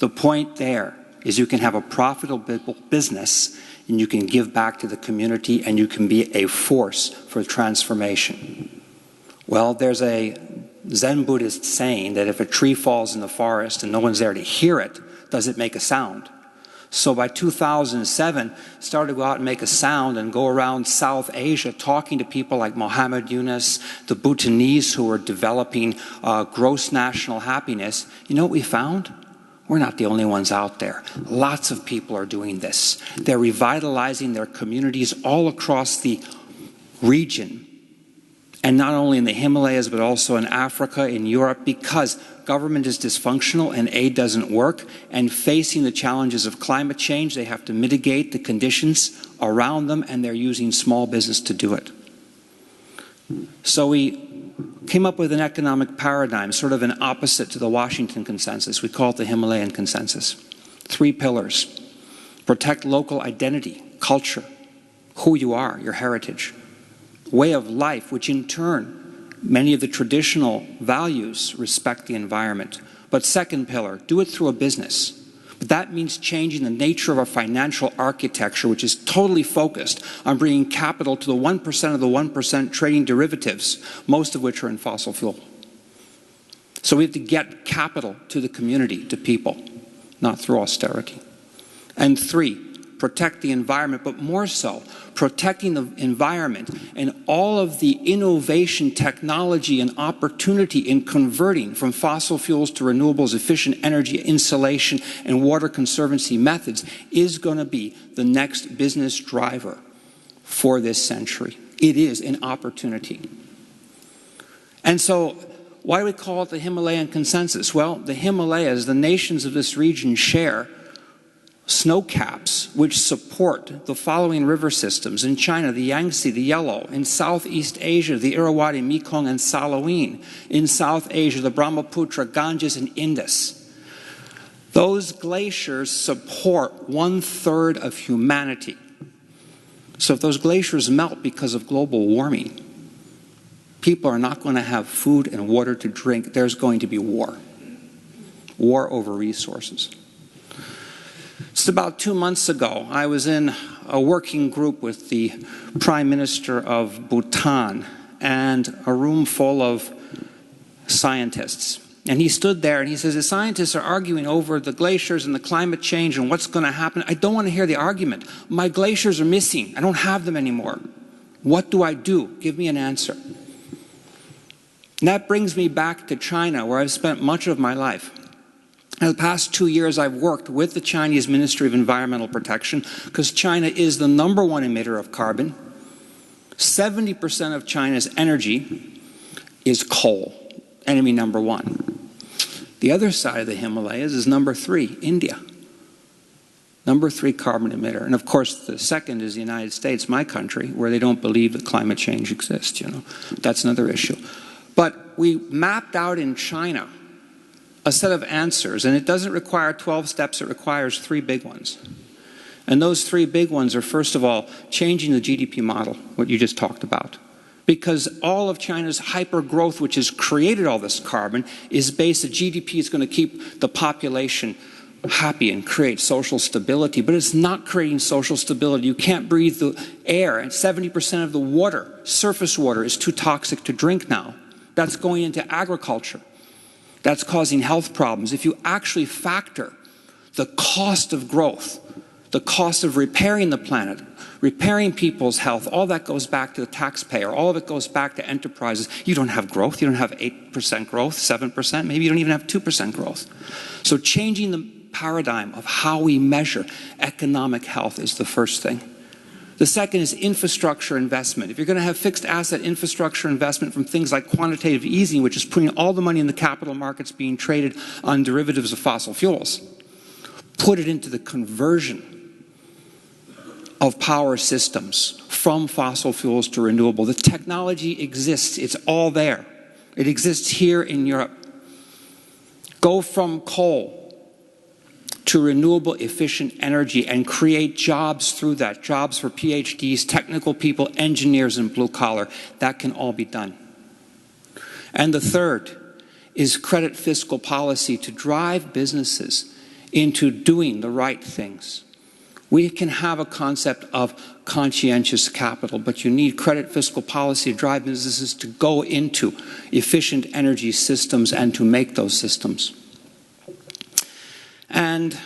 [SPEAKER 5] The point there is you can have a profitable business and you can give back to the community and you can be a force for transformation. Well, there's a Zen Buddhist saying that if a tree falls in the forest and no one's there to hear it, does it make a sound? So by 2007, started to go out and make a sound and go around South Asia talking to people like Mohammed Yunus, the Bhutanese who were developing gross national happiness. You know what we found? We're not the only ones out there. Lots of people are doing this. They're revitalizing their communities all across the region, and not only in the Himalayas, but also in Africa, in Europe, because government is dysfunctional and aid doesn't work, and facing the challenges of climate change, they have to mitigate the conditions around them, and they're using small business to do it. So we came up with an economic paradigm, sort of an opposite to the Washington Consensus. We call it the Himalayan Consensus. 3 pillars. Protect local identity, culture, who you are, your heritage. Way of life, which in turn, many of the traditional values respect the environment. But second pillar, do it through a business. But that means changing the nature of our financial architecture, which is totally focused on bringing capital to the 1% of the 1% trading derivatives, most of which are in fossil fuel. So we have to get capital to the community, to people, not through austerity. And 3, protect the environment, but more so, protecting the environment and all of the innovation, technology, and opportunity in converting from fossil fuels to renewables, efficient energy, insulation, and water conservancy methods is going to be the next business driver for this century. It is an opportunity. And so, why do we call it the Himalayan Consensus? Well, the Himalayas, the nations of this region, share snow caps which support the following river systems. In China, the Yangtze, the Yellow. In Southeast Asia, the Irrawaddy, Mekong, and Salween. In South Asia, the Brahmaputra, Ganges, and Indus. Those glaciers support 1/3 of humanity. So if those glaciers melt because of global warming, people are not going to have food and water to drink. There's going to be war. War over resources. Just about 2 months ago, I was in a working group with the Prime Minister of Bhutan and a room full of scientists. And he stood there and he says, the scientists are arguing over the glaciers and the climate change and what's going to happen. I don't want to hear the argument. My glaciers are missing. I don't have them anymore. What do I do? Give me an answer. And that brings me back to China, where I've spent much of my life. In the past 2 years, I've worked with the Chinese Ministry of Environmental Protection because China is the #1 emitter of carbon. 70% of China's energy is coal, enemy #1. The other side of the Himalayas is #3, India. #3 carbon emitter. And of course, the second is the United States, my country, where they don't believe that climate change exists, That's another issue. But we mapped out in China a set of answers, and it doesn't require 12 steps, it requires 3 big ones. And those 3 big ones are, first of all, changing the GDP model, what you just talked about. Because all of China's hyper-growth, which has created all this carbon, is based that GDP is going to keep the population happy and create social stability, but it's not creating social stability. You can't breathe the air, and 70% of the water, surface water, is too toxic to drink now. That's going into agriculture. that's causing health problems, if you actually factor the cost of growth, the cost of repairing the planet, repairing people's health, all that goes back to the taxpayer, all of it goes back to enterprises. You don't have growth, you don't have 8% growth, 7%, maybe you don't even have 2% growth. So changing the paradigm of how we measure economic health is the first thing. The second is infrastructure investment. If you're going to have fixed asset infrastructure investment from things like quantitative easing, which is putting all the money in the capital markets being traded on derivatives of fossil fuels, put it into the conversion of power systems from fossil fuels to renewable. The technology exists. It's all there. It exists here in Europe. Go from coal to renewable efficient energy and create jobs through that, jobs for PhDs, technical people, engineers, and blue collar. That can all be done. And the third is credit fiscal policy to drive businesses into doing the right things. We can have a concept of conscientious capital, but you need credit fiscal policy to drive businesses to go into efficient energy systems and to make those systems. And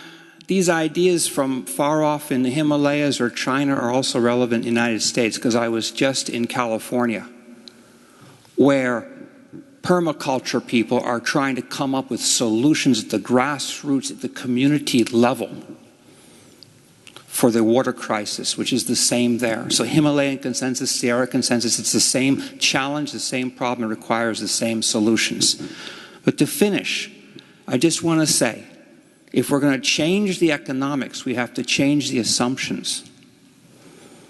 [SPEAKER 5] these ideas from far off in the Himalayas or China are also relevant in the United States, because I was just in California, where permaculture people are trying to come up with solutions at the grassroots, at the community level, for the water crisis, which is the same there. So Himalayan consensus, Sierra consensus, it's the same challenge, the same problem, it requires the same solutions. But to finish, I just want to say, if we're going to change the economics, we have to change the assumptions,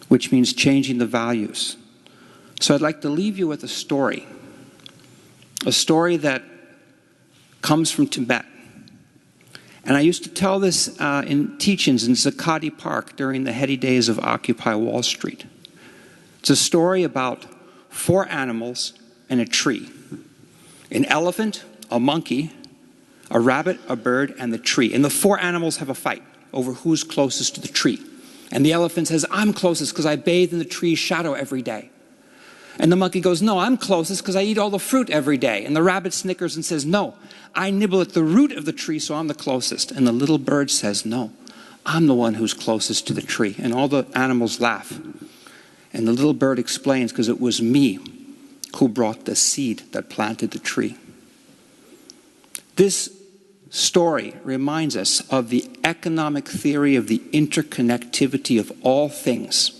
[SPEAKER 5] which means changing the values. So I'd like to leave you with a story that comes from Tibet. And I used to tell this in teach-ins in Zuccotti Park during the heady days of Occupy Wall Street. It's a story about 4 animals and a tree. An elephant, a monkey, a rabbit, a bird, and the tree. And the 4 animals have a fight over who's closest to the tree. And the elephant says, I'm closest because I bathe in the tree's shadow every day. And the monkey goes, no, I'm closest because I eat all the fruit every day. And the rabbit snickers and says, no, I nibble at the root of the tree, so I'm the closest. And the little bird says, no, I'm the one who's closest to the tree. And all the animals laugh. And the little bird explains, because it was me who brought the seed that planted the tree. This story reminds us of the economic theory of the interconnectivity of all things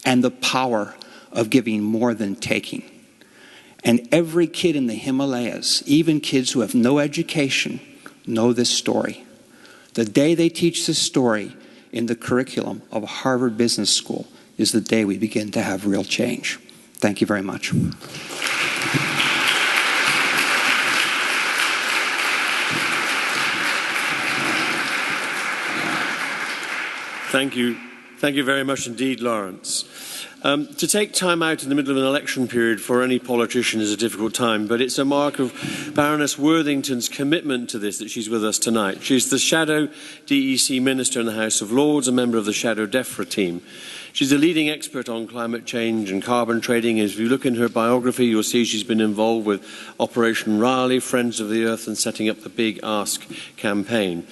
[SPEAKER 5] and the power of giving more than taking. And every kid in the Himalayas, even kids who have no education, know this story. The day they teach this story in the curriculum of a Harvard Business School is the day we begin to have real change. Thank you very much.
[SPEAKER 2] Thank you. Thank you very much indeed, Laurence. To take time out in the middle of an election period for any politician is a difficult time, but it's a mark of Baroness Worthington's commitment to this that she's with us tonight. She's the Shadow DEC Minister in the House of Lords, a member of the Shadow DEFRA team. She's a leading expert on climate change and carbon trading. If you look in her biography, you'll see she's been involved with Operation Raleigh, Friends of the Earth, and setting up the Big Ask campaign.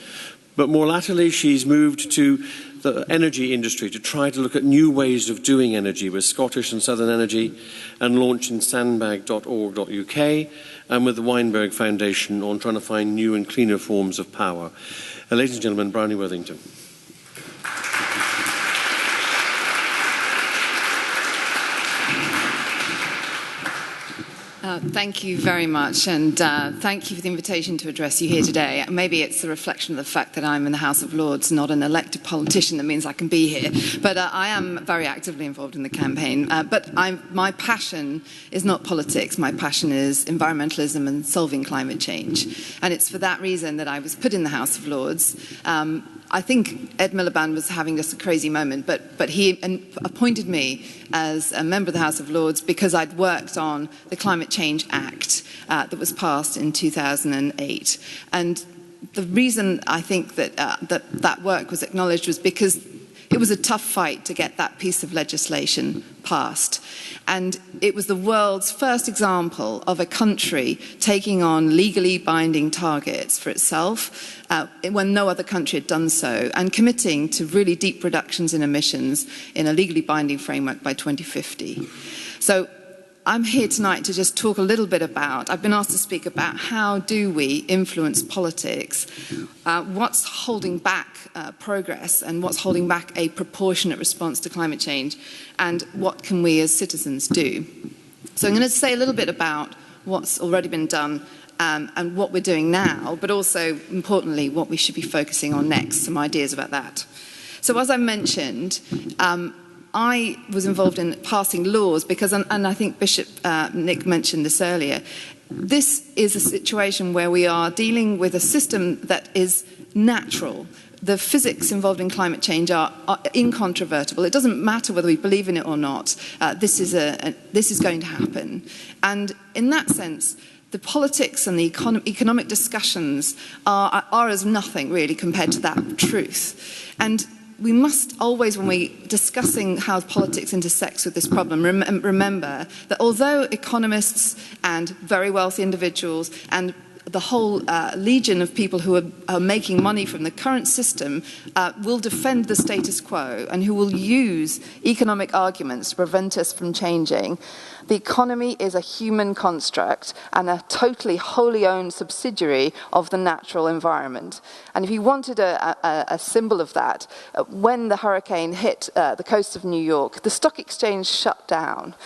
[SPEAKER 2] But more latterly, she's moved to the energy industry to try to look at new ways of doing energy with Scottish and Southern Energy, and launching sandbag.org.uk, and with the Weinberg Foundation on trying to find new and cleaner forms of power. Ladies and gentlemen, Bryony Worthington.
[SPEAKER 6] Thank you very much, and thank you for the invitation to address you here today. Maybe it's a reflection of the fact that I'm in the House of Lords, not an elected politician, that means I can be here. But I am very actively involved in the campaign. But my passion is not politics. My passion is environmentalism and solving climate change. And it's for that reason that I was put in the House of Lords. I think Ed Miliband was having just a crazy moment, but he appointed me as a member of the House of Lords because I'd worked on the Climate Change Act that was passed in 2008. And the reason I think that that work was acknowledged was because It was a tough fight to get that piece of legislation passed. And it was the world's first example of a country taking on legally binding targets for itself when no other country had done so, and committing to really deep reductions in emissions in a legally binding framework by 2050. So I'm here tonight to just talk a little bit about, I've been asked to speak about how do we influence politics, what's holding back progress and what's holding back a proportionate response to climate change, and what can we as citizens do. So I'm going to say a little bit about what's already been done and what we're doing now, but also, importantly, what we should be focusing on next, some ideas about that. So as I mentioned, I was involved in passing laws because, and I think Bishop Nick mentioned this earlier, this is a situation where we are dealing with a system that is natural. The physics involved in climate change are incontrovertible. It doesn't matter whether we believe in it or not. This is going to happen. And in that sense, the politics and the economic discussions are as nothing really compared to that truth. And we must always, when we're discussing how politics intersects with this problem, remember that although economists and very wealthy individuals and the whole legion of people who are making money from the current system will defend the status quo and who will use economic arguments to prevent us from changing, the economy is a human construct and a totally wholly owned subsidiary of the natural environment. And if you wanted a symbol of that, when the hurricane hit the coast of New York, the stock exchange shut down.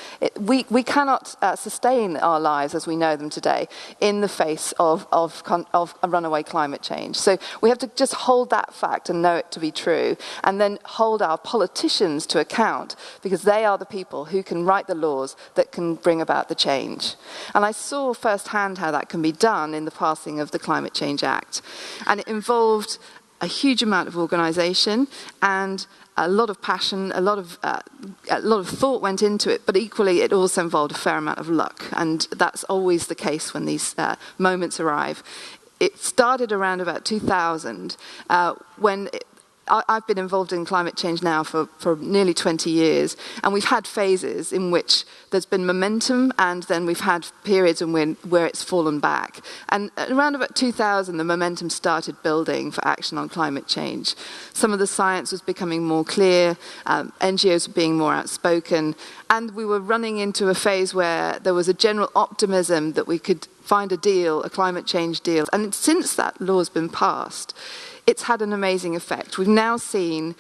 [SPEAKER 6] We cannot sustain our lives as we know them today in the face of a runaway climate change. So we have to just hold that fact and know it to be true, and then hold our politicians to account, because they are the people who can write the laws that can bring about the change. And I saw firsthand how that can be done in the passing of the Climate Change Act. And it involved a huge amount of organisation and a lot of passion, a lot of thought went into it, but equally it also involved a fair amount of luck. And that's always the case when these moments arrive. It started around about 2000 when I've been involved in climate change now for nearly 20 years, and we've had phases in which there's been momentum, and then we've had periods where it's fallen back. And around about 2000, the momentum started building for action on climate change. Some of the science was becoming more clear, NGOs were being more outspoken, and we were running into a phase where there was a general optimism that we could find a deal, a climate change deal. And since that law's been passed, it's had an amazing effect. We've now seen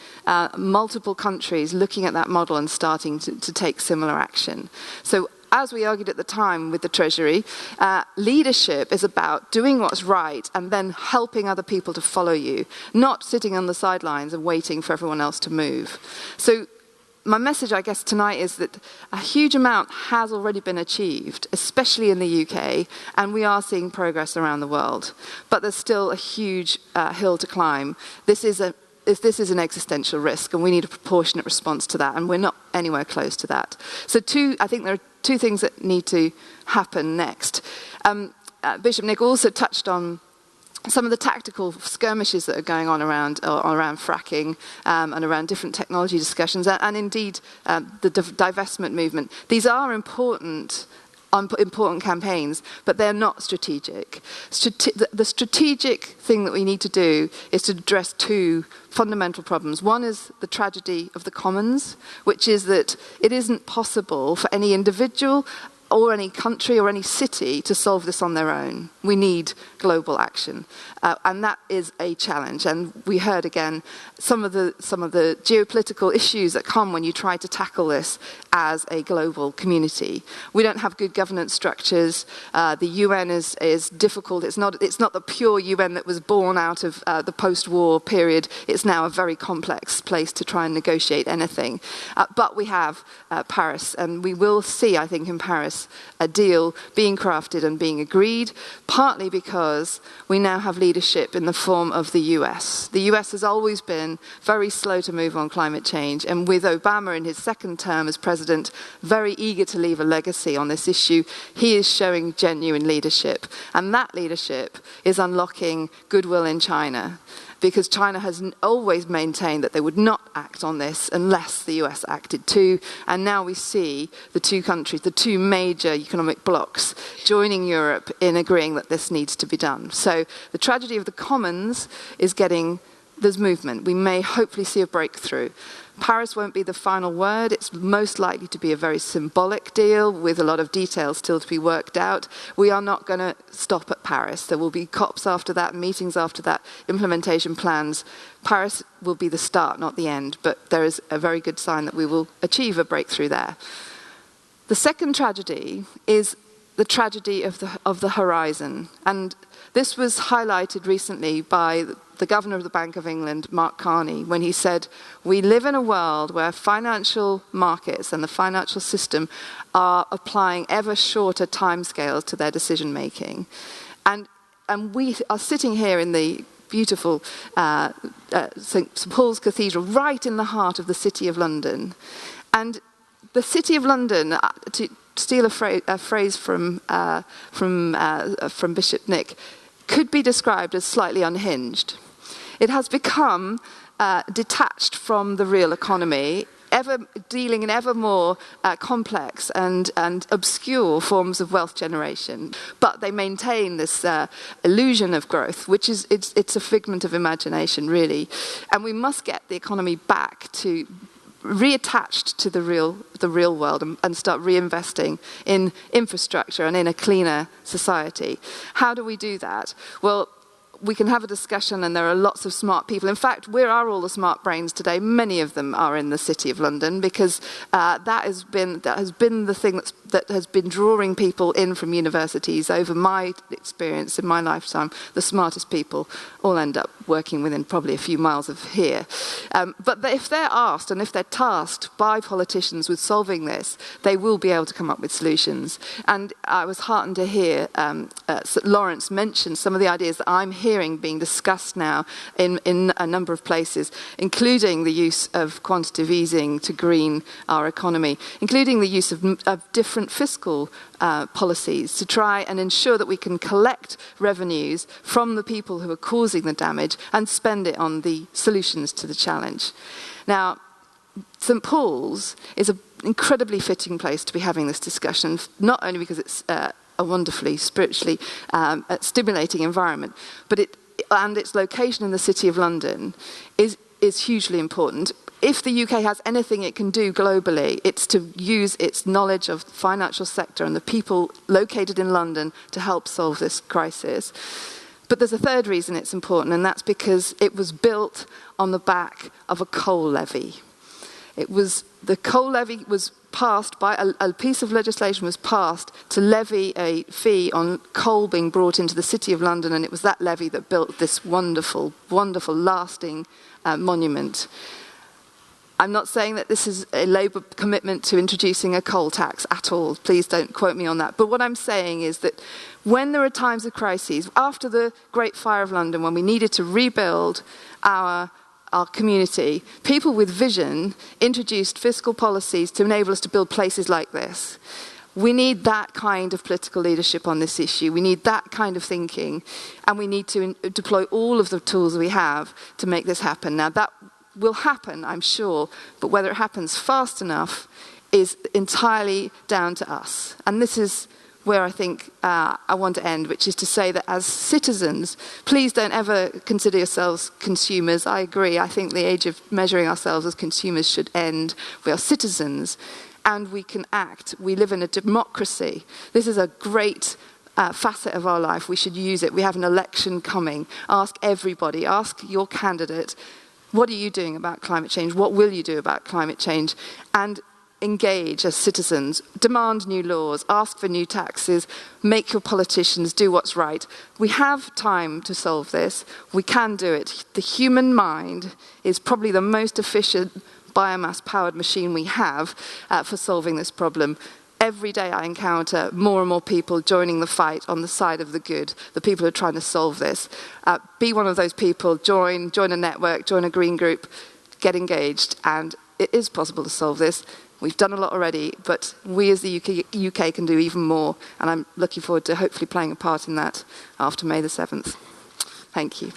[SPEAKER 6] multiple countries looking at that model and starting to take similar action. So as we argued at the time with the Treasury, leadership is about doing what's right and then helping other people to follow you, not sitting on the sidelines and waiting for everyone else to move. So my message, I guess, tonight is that a huge amount has already been achieved, especially in the UK, and we are seeing progress around the world. But there's still a huge hill to climb. This is an existential risk, and we need a proportionate response to that, and we're not anywhere close to that. So I think there are two things that need to happen next. Bishop Nick also touched on some of the tactical skirmishes that are going on around fracking and around different technology discussions, and indeed the divestment movement. These are important campaigns, but they're not strategic. The strategic thing that we need to do is to address two fundamental problems. One is the tragedy of the commons, which is that it isn't possible for any individual or any country or any city to solve this on their own. We need global action, and that is a challenge. And we heard again some of the geopolitical issues that come when you try to tackle this as a global community. We don't have good governance structures. The UN is difficult. It's not the pure UN that was born out of the post-war period. It's now a very complex place to try and negotiate anything. But we have Paris, and we will see, I think, in Paris a deal being crafted and being agreed, partly because we now have leadership in the form of the US. The US has always been very slow to move on climate change, and with Obama in his second term as president, very eager to leave a legacy on this issue, he is showing genuine leadership. And that leadership is unlocking goodwill in China. because China has always maintained that they would not act on this unless the US acted too. And now we see the two countries, the two major economic blocs, joining Europe in agreeing that this needs to be done. So the tragedy of the commons is there's movement. We may hopefully see a breakthrough. Paris won't be the final word. It's most likely to be a very symbolic deal with a lot of details still to be worked out. We are not going to stop at Paris. There will be COPs after that, meetings after that, implementation plans. Paris will be the start, not the end, but there is a very good sign that we will achieve a breakthrough there. The second tragedy is the tragedy of the horizon. And this was highlighted recently by the Governor of the Bank of England, Mark Carney, when he said, we live in a world where financial markets and the financial system are applying ever shorter timescales to their decision-making. And we are sitting here in the beautiful St. Paul's Cathedral, right in the heart of the City of London. And the City of London, to steal a phrase from Bishop Nick, could be described as slightly unhinged. It has become detached from the real economy, dealing in ever more complex and obscure forms of wealth generation. But they maintain this illusion of growth, which is it's a figment of imagination, really. And we must get the economy back to reattached to the real world and start reinvesting in infrastructure and in a cleaner society. How do we do that? Well, we can have a discussion, and there are lots of smart people. In fact, where are all the smart brains today? Many of them are in the City of London, because that has been the thing that has been drawing people in from universities over my experience in my lifetime. The smartest people all end up working within probably a few miles of here. But if they're asked and if they're tasked by politicians with solving this, they will be able to come up with solutions. And I was heartened to hear Laurence mention some of the ideas that I'm hearing being discussed now in a number of places, including the use of quantitative easing to green our economy, including the use of different fiscal policies to try and ensure that we can collect revenues from the people who are causing the damage and spend it on the solutions to the challenge. Now, St. Paul's is an incredibly fitting place to be having this discussion, not only because it's a wonderfully spiritually stimulating environment, but its location in the City of London is hugely important. If the UK has anything it can do globally, it's to use its knowledge of the financial sector and the people located in London to help solve this crisis. But there's a third reason it's important, and that's because it was built on the back of a coal levy. The coal levy was passed by a piece of legislation was passed to levy a fee on coal being brought into the City of London, and it was that levy that built this wonderful, wonderful, lasting monument. I'm not saying that this is a Labour commitment to introducing a coal tax at all. Please don't quote me on that. But what I'm saying is that when there are times of crises, after the Great Fire of London, when we needed to rebuild our community, people with vision introduced fiscal policies to enable us to build places like this. We need that kind of political leadership on this issue. We need that kind of thinking, and we need to deploy all of the tools we have to make this happen. Now, that will happen, I'm sure, but whether it happens fast enough is entirely down to us. And this is where I think I want to end, which is to say that as citizens, please don't ever consider yourselves consumers. I agree. I think the age of measuring ourselves as consumers should end. We are citizens, and we can act. We live in a democracy. This is a great facet of our life. We should use it. We have an election coming. Ask everybody. Ask your candidate, what are you doing about climate change? What will you do about climate change? And engage as citizens, demand new laws, ask for new taxes, make your politicians do what's right. We have time to solve this. We can do it. The human mind is probably the most efficient biomass-powered machine we have for solving this problem. Every day I encounter more and more people joining the fight on the side of the good, the people who are trying to solve this. Be one of those people, join a network, join a green group, get engaged, and it is possible to solve this. We've done a lot already, but we as the UK can do even more, and I'm looking forward to hopefully playing a part in that after May the 7th. Thank you.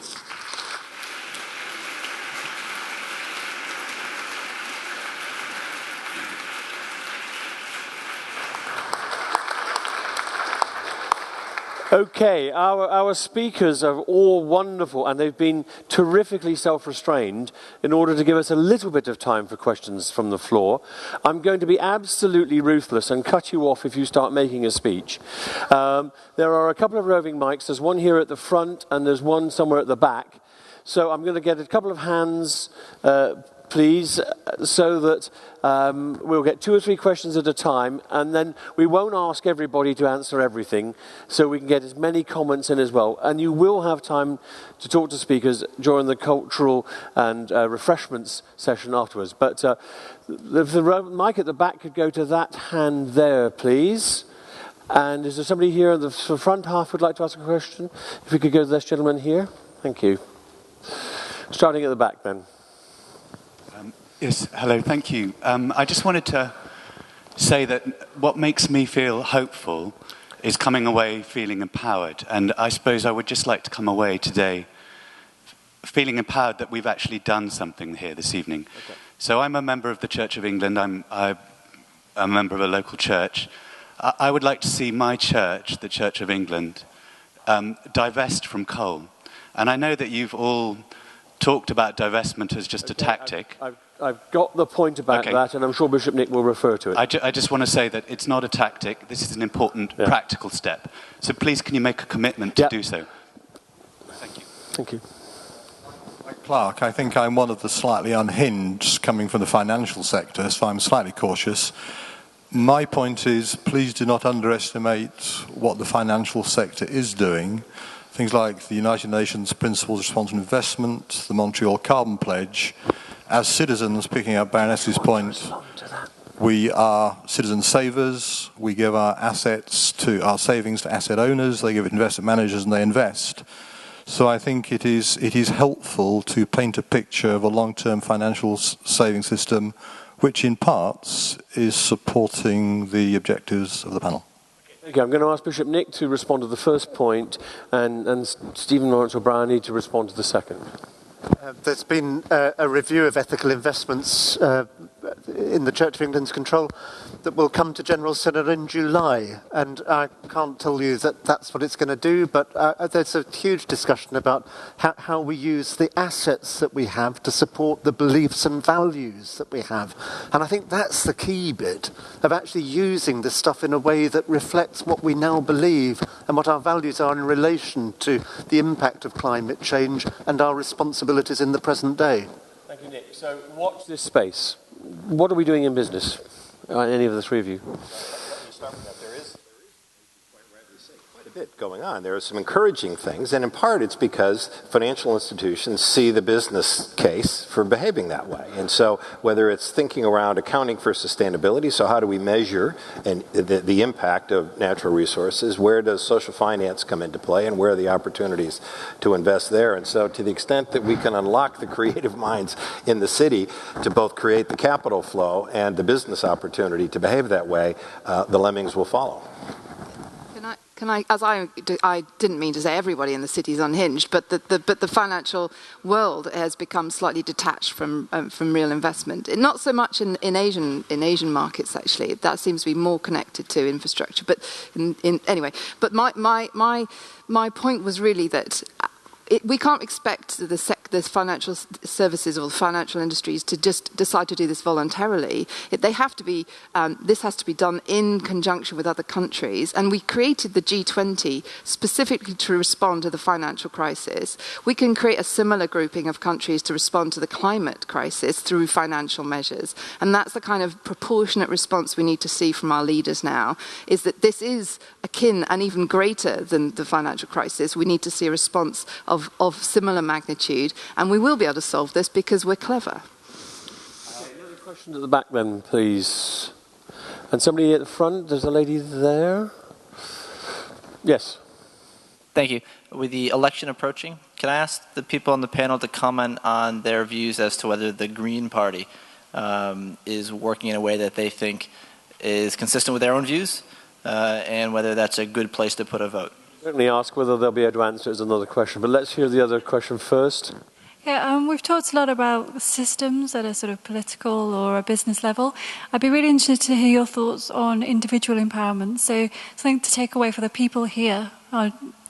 [SPEAKER 2] Okay, our speakers are all wonderful, and they've been terrifically self-restrained in order to give us a little bit of time for questions from the floor. I'm going to be absolutely ruthless and cut you off if you start making a speech. There are a couple of roving mics. There's one here at the front, and there's one somewhere at the back. So I'm going to get a couple of hands, please, so that we'll get 2 or 3 questions at a time, and then we won't ask everybody to answer everything, so we can get as many comments in as well. And you will have time to talk to speakers during the cultural and refreshments session afterwards. But the mic at the back could go to that hand there, please. And is there somebody here in the front half who'd like to ask a question? If we could go to this gentleman here. Thank you. Starting at the back then.
[SPEAKER 7] Yes, hello, thank you. I just wanted to say that what makes me feel hopeful is coming away feeling empowered. And I suppose I would just like to come away today feeling empowered that we've actually done something here this evening. Okay. So I'm a member of the Church of England. I'm a member of a local church. I would like to see my church, the Church of England, divest from coal. And I know that you've all talked about divestment as just a tactic.
[SPEAKER 2] I've got the point about that, and I'm sure Bishop Nick will refer to it.
[SPEAKER 7] I just want to say that it's not a tactic. This is an important practical step. So please, can you make a commitment to do so? Thank you.
[SPEAKER 2] Thank you.
[SPEAKER 8] Like Clark, I think I'm one of the slightly unhinged coming from the financial sector, so I'm slightly cautious. My point is, please do not underestimate what the financial sector is doing. Things like the United Nations Principles of Responsible Investment, the Montreal Carbon Pledge. As citizens, picking up Baroness's point, we are citizen savers. We give our savings to asset owners. They give it to investment managers, and they invest. So I think it is helpful to paint a picture of a long-term financial saving system, which in parts is supporting the objectives of the panel.
[SPEAKER 2] Okay, I'm going to ask Bishop Nick to respond to the first point, and Stephen, Laurence or Bryony to respond to the second.
[SPEAKER 3] There's been a review of ethical investments in the Church of England's control that will come to General Synod in July, and I can't tell you that that's what it's going to do, but there's a huge discussion about how we use the assets that we have to support the beliefs and values that we have. And I think that's the key bit of actually using this stuff in a way that reflects what we now believe and what our values are in relation to the impact of climate change and our responsibilities in the present day.
[SPEAKER 2] Thank you, Nick. So watch this space. What are we doing in business? Any of the three of you?
[SPEAKER 4] There is quite a bit going on. There are some encouraging things, and in part it's because financial institutions see the business case for behaving that way. And so whether it's thinking around accounting for sustainability, so how do we measure the impact of natural resources, where does social finance come into play, and where are the opportunities to invest there? And so to the extent that we can unlock the creative minds in the city to both create the capital flow and the business opportunity to behave that way, the lemmings will follow.
[SPEAKER 6] Can I, as I didn't mean to say everybody in the city is unhinged, but the financial world has become slightly detached from real investment. Not so much in Asian markets, actually. That seems to be more connected to infrastructure. But anyway, but my point was really that we can't expect the financial services or the financial industries to just decide to do this voluntarily. They have to be. This has to be done in conjunction with other countries. And we created the G20 specifically to respond to the financial crisis. We can create a similar grouping of countries to respond to the climate crisis through financial measures. And that's the kind of proportionate response we need to see from our leaders now, is that this is akin and even greater than the financial crisis. We need to see a response of similar magnitude, and we will be able to solve this because we're clever.
[SPEAKER 2] Another question at the back then, please. And somebody at the front, there's a lady there. Yes.
[SPEAKER 9] Thank you. With the election approaching, can I ask the people on the panel to comment on their views as to whether the Green Party is working in a way that they think is consistent with their own views, and whether that's a good place to put a vote?
[SPEAKER 2] Certainly ask whether they'll be able to answer as another question, but let's hear the other question first.
[SPEAKER 10] Yeah, we've talked a lot about systems at a sort of political or a business level. I'd be really interested to hear your thoughts on individual empowerment. So something to take away for the people here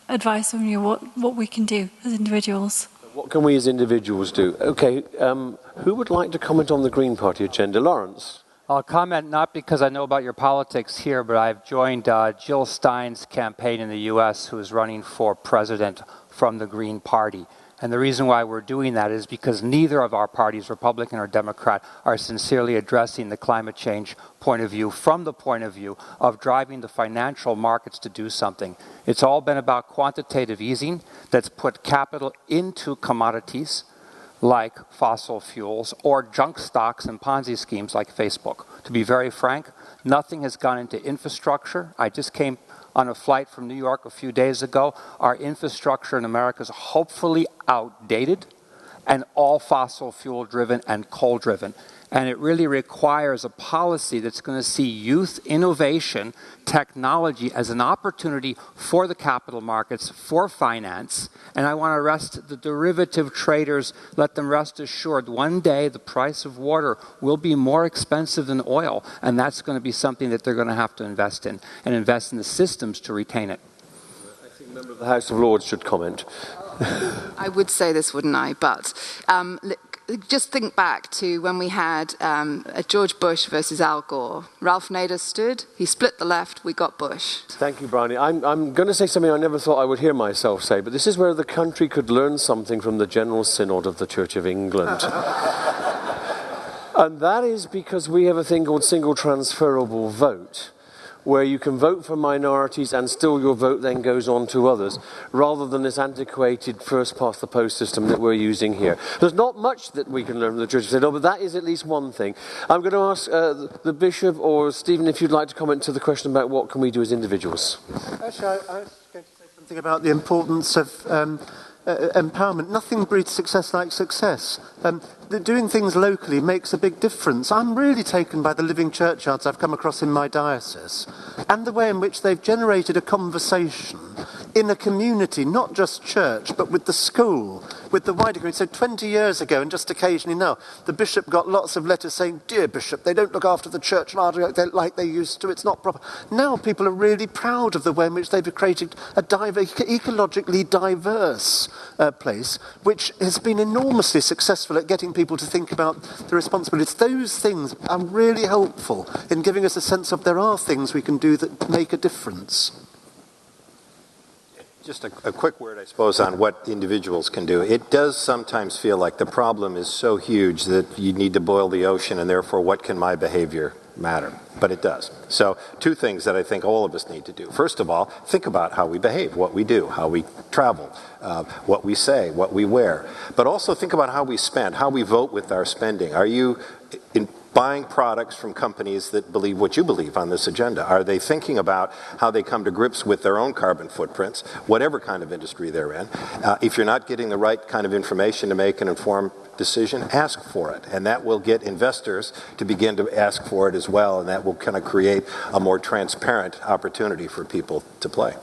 [SPEAKER 10] advice on what we can do as individuals.
[SPEAKER 2] What can we as individuals do? Okay, who would like to comment on the Green Party agenda? Laurence?
[SPEAKER 5] I'll comment not because I know about your politics here, but I've joined Jill Stein's campaign in the U.S., who is running for president from the Green Party. And the reason why we're doing that is because neither of our parties, Republican or Democrat, are sincerely addressing the climate change point of view from the point of view of driving the financial markets to do something. It's all been about quantitative easing that's put capital into commodities like fossil fuels or junk stocks and Ponzi schemes like Facebook. To be very frank, nothing has gone into infrastructure. I just came on a flight from New York a few days ago. Our infrastructure in America is hopefully outdated and all fossil fuel driven and coal driven. And it really requires a policy that's going to see youth, innovation, technology as an opportunity for the capital markets, for finance. And I want to rest the derivative traders, let them rest assured one day the price of water will be more expensive than oil. And that's going to be something that they're going to have to invest in, and invest in the systems to retain it.
[SPEAKER 2] I think a member of the House of Lords should comment.
[SPEAKER 6] I would say this, wouldn't I? But just think back to when we had George Bush versus Al Gore. Ralph Nader stood, he split the left, we got Bush.
[SPEAKER 2] Thank you, Bryony. I'm going to say something I never thought I would hear myself say, but this is where the country could learn something from the General Synod of the Church of England. And that is because we have a thing called single transferable vote, where you can vote for minorities and still your vote then goes on to others, rather than this antiquated first-past-the-post system that we're using here. There's not much that we can learn from the Church of Synod, but that is at least one thing. I'm going to ask the Bishop or Stephen if you'd like to comment to the question about what can we do as individuals.
[SPEAKER 3] Actually, I was going to say something about the importance of empowerment. Nothing breeds success like success. Doing things locally makes a big difference. I'm really taken by the living churchyards I've come across in my diocese and the way in which they've generated a conversation in a community, not just church, but with the school, with the wider community. So 20 years ago, and just occasionally now, the bishop got lots of letters saying, "Dear Bishop, they don't look after the church like they used to, it's not proper." Now people are really proud of the way in which they've created a ecologically diverse place, which has been enormously successful at getting people to think about the responsibilities. Those things are really helpful in giving us a sense of there are things we can do that make a difference.
[SPEAKER 4] Just a quick word, I suppose, on what individuals can do. It does sometimes feel like the problem is so huge that you need to boil the ocean, and therefore what can my behavior matter? But it does. So two things that I think all of us need to do. First of all, think about how we behave, what we do, how we travel, what we say, what we wear. But also think about how we spend, how we vote with our spending. Are you buying products from companies that believe what you believe on this agenda? Are they thinking about how they come to grips with their own carbon footprints, whatever kind of industry they're in? If you're not getting the right kind of information to make an informed decision, ask for it. And that will get investors to begin to ask for it as well, and that will kind of create a more transparent opportunity for people to play.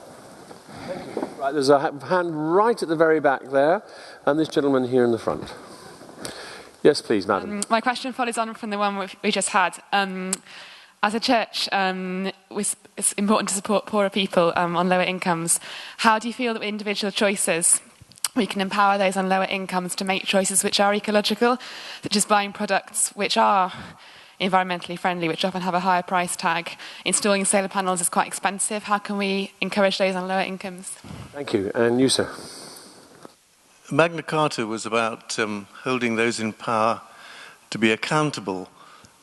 [SPEAKER 2] Thank you. Right, there's a hand right at the very back there, and this gentleman here in the front. Yes, please, madam.
[SPEAKER 11] My question follows on from the one we just had. As a church, it's important to support poorer people on lower incomes. How do you feel that with individual choices, we can empower those on lower incomes to make choices which are ecological, such as buying products which are environmentally friendly, which often have a higher price tag? Installing solar panels is quite expensive. How can we encourage those on lower incomes?
[SPEAKER 2] Thank you. And you, sir?
[SPEAKER 12] Magna Carta was about holding those in power to be accountable.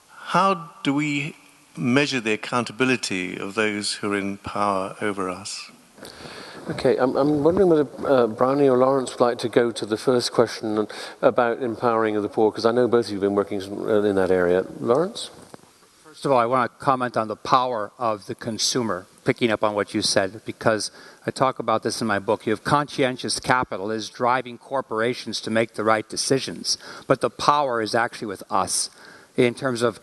[SPEAKER 12] How do we measure the accountability of those who are in power over us?
[SPEAKER 2] Okay, I'm wondering whether Bryony or Laurence would like to go to the first question about empowering of the poor, because I know both of you have been working in that area. Laurence?
[SPEAKER 5] First of all, I want to comment on the power of the consumer, picking up on what you said, because I talk about this in my book. You have conscientious capital is driving corporations to make the right decisions, but the power is actually with us in terms of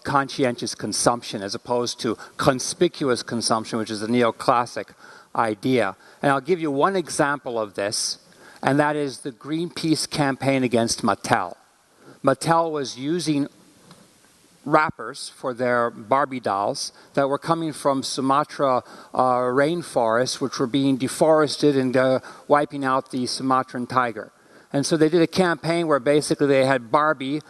[SPEAKER 5] conscientious consumption as opposed to conspicuous consumption, which is a neoclassic idea. And I'll give you one example of this, and that is the Greenpeace campaign against Mattel. Mattel was using
[SPEAKER 13] wrappers for their Barbie dolls that were coming from Sumatra rainforests, which were being deforested and wiping out the Sumatran tiger. And so they did a campaign where basically they had Barbie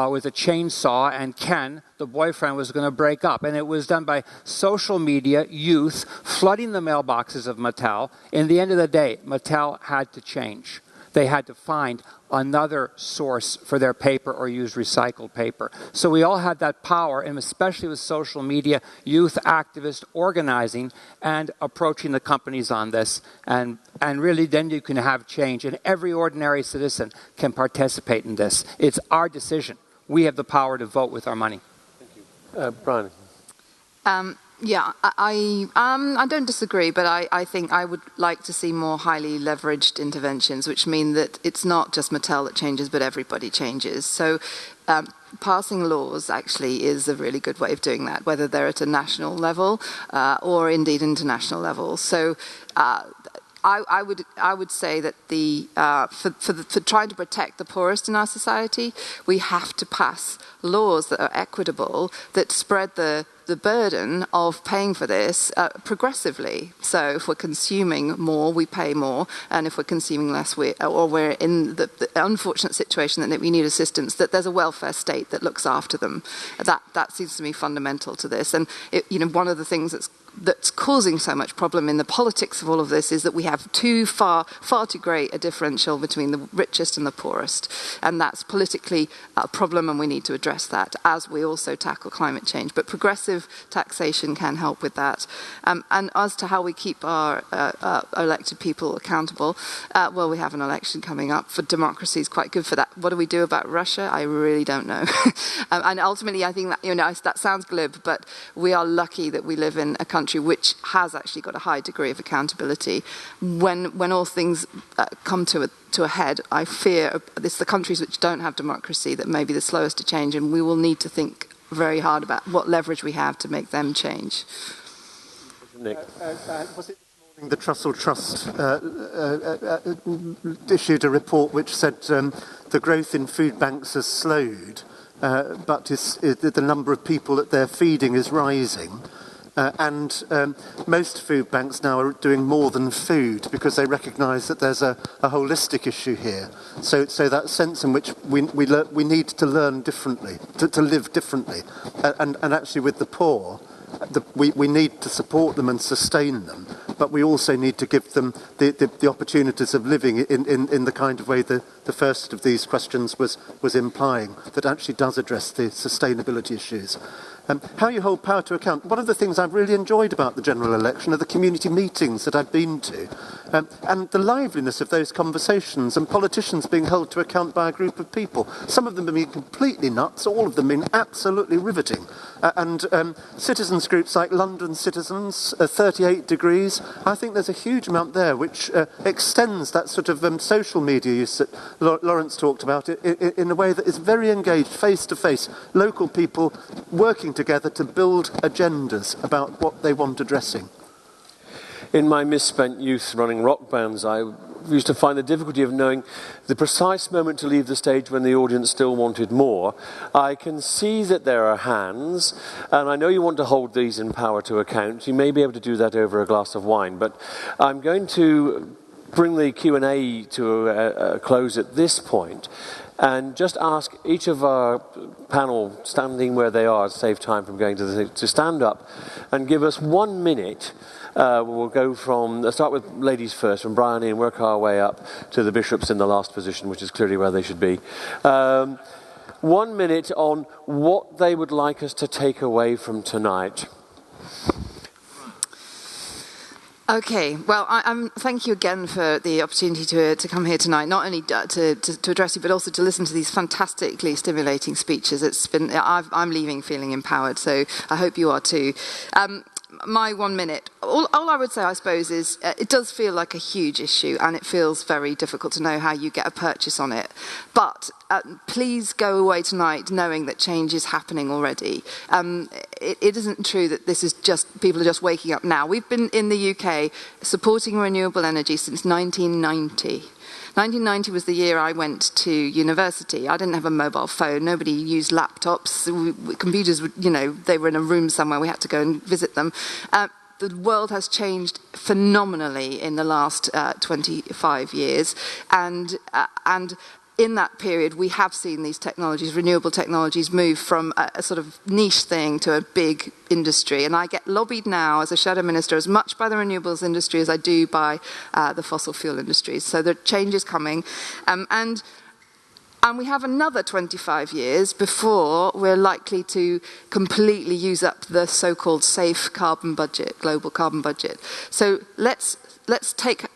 [SPEAKER 13] with a chainsaw and Ken, the boyfriend, was going to break up. And it was done by social media, youth, flooding the mailboxes of Mattel. In the end of the day, Mattel had to change. They had to find another source for their paper or use recycled paper. So we all have that power, and especially with social media, youth activists organizing and approaching the companies on this. And really then you can have change, and every ordinary citizen can participate in this. It's our decision. We have the power to vote with our money.
[SPEAKER 2] Thank you. Bryony.
[SPEAKER 6] Yeah, I don't disagree, but I think I would like to see more highly leveraged interventions, which mean that it's not just Mattel that changes, but everybody changes. So passing laws actually is a really good way of doing that, whether they're at a national level or indeed international level. So I would say that for trying to protect the poorest in our society, we have to pass laws that are equitable, that spread the burden of paying for this progressively. So if we're consuming more, we pay more, and if we're consuming less, we're in the unfortunate situation that we need assistance, that there's a welfare state that looks after them. That seems to me fundamental to this. And one of the things that's causing so much problem in the politics of all of this is that we have far too great a differential between the richest and the poorest. And that's politically a problem, and we need to address that as we also tackle climate change. But progressive taxation can help with that. And as to how we keep our elected people accountable, well, we have an election coming up. For democracy is quite good for that. What do we do about Russia? I really don't know. And ultimately, I think that, that sounds glib, but we are lucky that we live in a country which has actually got a high degree of accountability. When all things come to a head, I fear it's the countries which don't have democracy that may be the slowest to change, and we will need to think very hard about what leverage we have to make them change.
[SPEAKER 2] Nick.
[SPEAKER 3] Was it this morning the Trussell Trust issued a report which said the growth in food banks has slowed, but the number of people that they're feeding is rising? And most food banks now are doing more than food because they recognise that there's a holistic issue here. So that sense in which we need to learn differently, to live differently. And actually with the poor, we need to support them and sustain them, but we also need to give them the opportunities of living in the kind of way the first of these questions was implying, that actually does address the sustainability issues. How you hold power to account. One of the things I've really enjoyed about the general election are the community meetings that I've been to, and the liveliness of those conversations, and politicians being held to account by a group of people. Some of them have been completely nuts, all of them been absolutely riveting. And citizens groups like London Citizens, 38 Degrees, I think there's a huge amount there which extends that sort of social media use that Laurence talked about in a way that is very engaged, face-to-face, local people working together to build agendas about what they want addressing.
[SPEAKER 2] In my misspent youth running rock bands, I used to find the difficulty of knowing the precise moment to leave the stage when the audience still wanted more. I can see that there are hands, and I know you want to hold these in power to account. You may be able to do that over a glass of wine, but I'm going to bring the Q&A to a close at this point, and just ask each of our panel, standing where they are, to save time from going to stand up and give us 1 minute. We'll go let's start with ladies first, from Bryony, and work our way up to the bishops in the last position, which is clearly where they should be. 1 minute on what they would like us to take away from tonight.
[SPEAKER 6] Okay, well, thank you again for the opportunity to come here tonight, not only to address you, but also to listen to these fantastically stimulating speeches. I'm leaving feeling empowered, so I hope you are too. My 1 minute, all I would say, I suppose, is it does feel like a huge issue, and it feels very difficult to know how you get a purchase on it. But please go away tonight knowing that change is happening already. It isn't true that this is just people are just waking up now. We've been in the UK supporting renewable energy since 1990. 1990 was the year I went to university. I didn't have a mobile phone. Nobody used laptops. Computers, they were in a room somewhere. We had to go and visit them. The world has changed phenomenally in the last 25 years, and in that period, we have seen these technologies, renewable technologies, move from a sort of niche thing to a big industry. And I get lobbied now as a shadow minister as much by the renewables industry as I do by the fossil fuel industries. So the change is coming. And we have another 25 years before we're likely to completely use up the so-called safe carbon budget, global carbon budget. So let's take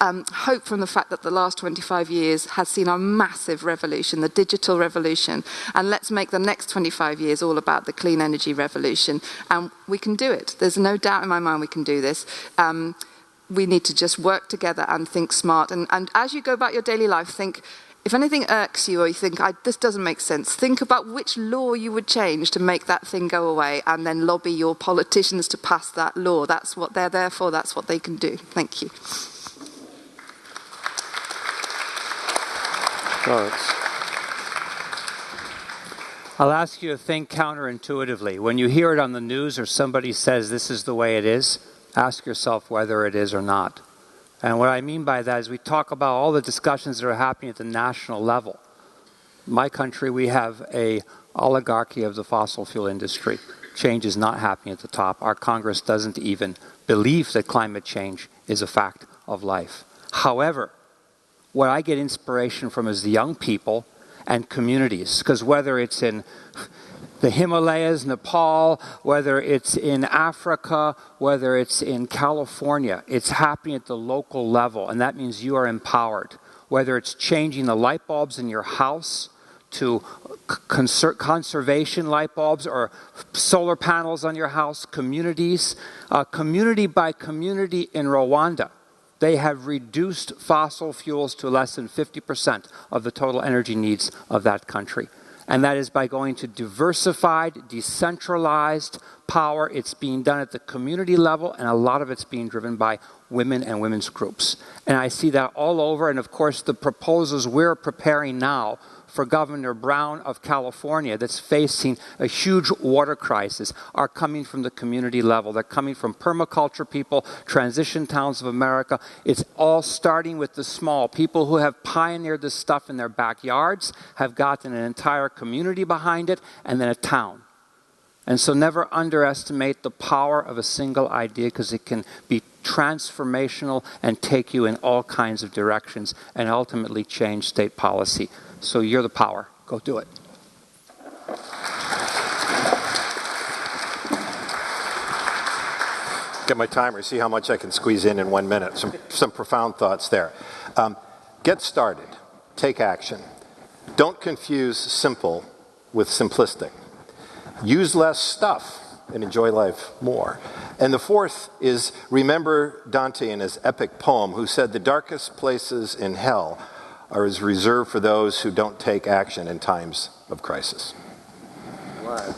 [SPEAKER 6] hope from the fact that the last 25 years has seen a massive revolution, the digital revolution, and let's make the next 25 years all about the clean energy revolution. And we can do it. There's no doubt in my mind we can do this. We need to just work together and think smart. And as you go about your daily life, think, if anything irks you or you think, this doesn't make sense, think about which law you would change to make that thing go away, and then lobby your politicians to pass that law. That's what they're there for. That's what they can do. Thank you.
[SPEAKER 13] Laurence. I'll ask you to think counterintuitively. When you hear it on the news or somebody says this is the way it is, ask yourself whether it is or not. And what I mean by that is we talk about all the discussions that are happening at the national level. In my country, we have an oligarchy of the fossil fuel industry. Change is not happening at the top. Our Congress doesn't even believe that climate change is a fact of life. However, what I get inspiration from is the young people and communities, because whether it's in the Himalayas, Nepal, whether it's in Africa, whether it's in California, it's happening at the local level, and that means you are empowered. Whether it's changing the light bulbs in your house to conservation light bulbs or solar panels on your house, communities, community by community in Rwanda, they have reduced fossil fuels to less than 50% of the total energy needs of that country. And that is by going to diversified, decentralized power. It's being done at the community level, and a lot of it's being driven by women and women's groups. And I see that all over, and of course the proposals we're preparing now for Governor Brown of California that's facing a huge water crisis are coming from the community level. They're coming from permaculture people, transition towns of America. It's all starting with the small. People who have pioneered this stuff in their backyards have gotten an entire community behind it, and then a town. And so never underestimate the power of a single idea, because it can be transformational and take you in all kinds of directions and ultimately change state policy. So you're the power. Go do it.
[SPEAKER 4] Get my timer, see how much I can squeeze in 1 minute. Some profound thoughts there. Get started. Take action. Don't confuse simple with simplistic. Use less stuff and enjoy life more. And the fourth is, remember Dante in his epic poem, who said the darkest places in hell are as reserved for those who don't take action in times of crisis.
[SPEAKER 3] Wow.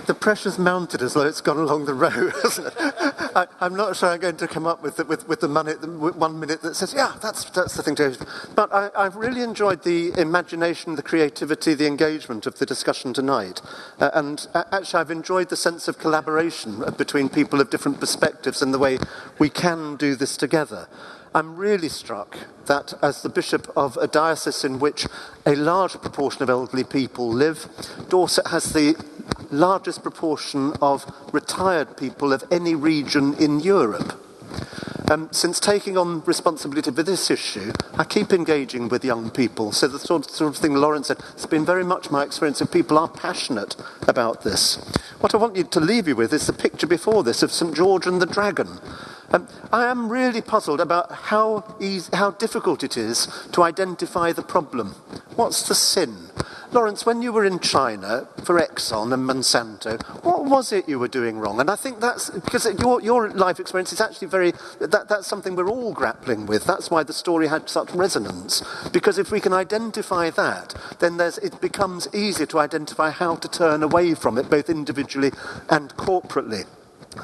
[SPEAKER 3] The pressure's mounted as though it's gone along the road, hasn't it? I'm not sure I'm going to come up with the 1 minute that says, yeah, that's the thing to do. But I've really enjoyed the imagination, the creativity, the engagement of the discussion tonight. And actually, I've enjoyed the sense of collaboration between people of different perspectives and the way we can do this together. I'm really struck that as the bishop of a diocese in which a large proportion of elderly people live, Dorset has the largest proportion of retired people of any region in Europe. Since taking on responsibility for this issue, I keep engaging with young people. So the sort of thing Laurence said, it's been very much my experience that people are passionate about this. What I want you to leave you with is the picture before this of St. George and the Dragon. I am really puzzled about how difficult it is to identify the problem. What's the sin? Laurence, when you were in China for Exxon and Monsanto, what was it you were doing wrong? And I think that's because your life experience is actually that's something we're all grappling with. That's why the story had such resonance. Because if we can identify that, then it becomes easier to identify how to turn away from it, both individually and corporately.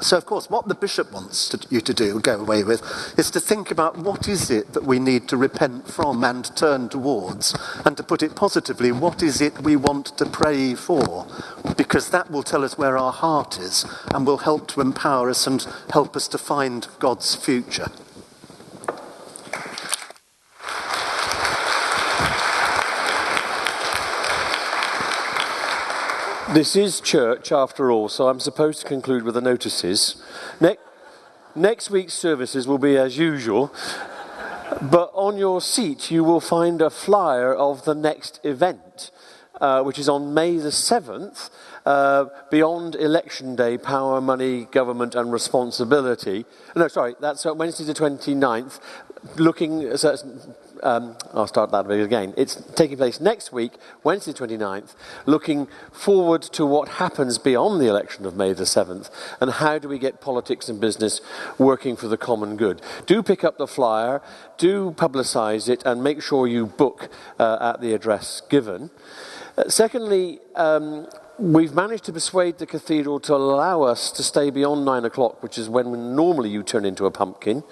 [SPEAKER 3] So, of course, what the Bishop wants you to do, go away with, is to think about what is it that we need to repent from and turn towards, and to put it positively, what is it we want to pray for? Because that will tell us where our heart is and will help to empower us and help us to find God's future.
[SPEAKER 14] This is church, after all, so I'm supposed to conclude with the notices. Next week's services will be as usual, but on your seat you will find a flyer of the next event, which is on May the 7th, Beyond Election Day, Power, Money, Government and Responsibility. No, sorry, that's Wednesday the 29th, I'll start that bit again. It's taking place next week, Wednesday the 29th, looking forward to what happens beyond the election of May the 7th, and how do we get politics and business working for the common good. Do pick up the flyer, do publicise it, and make sure you book at the address given. Secondly, we've managed to persuade the Cathedral to allow us to stay beyond 9 o'clock, which is when normally you turn into a pumpkin.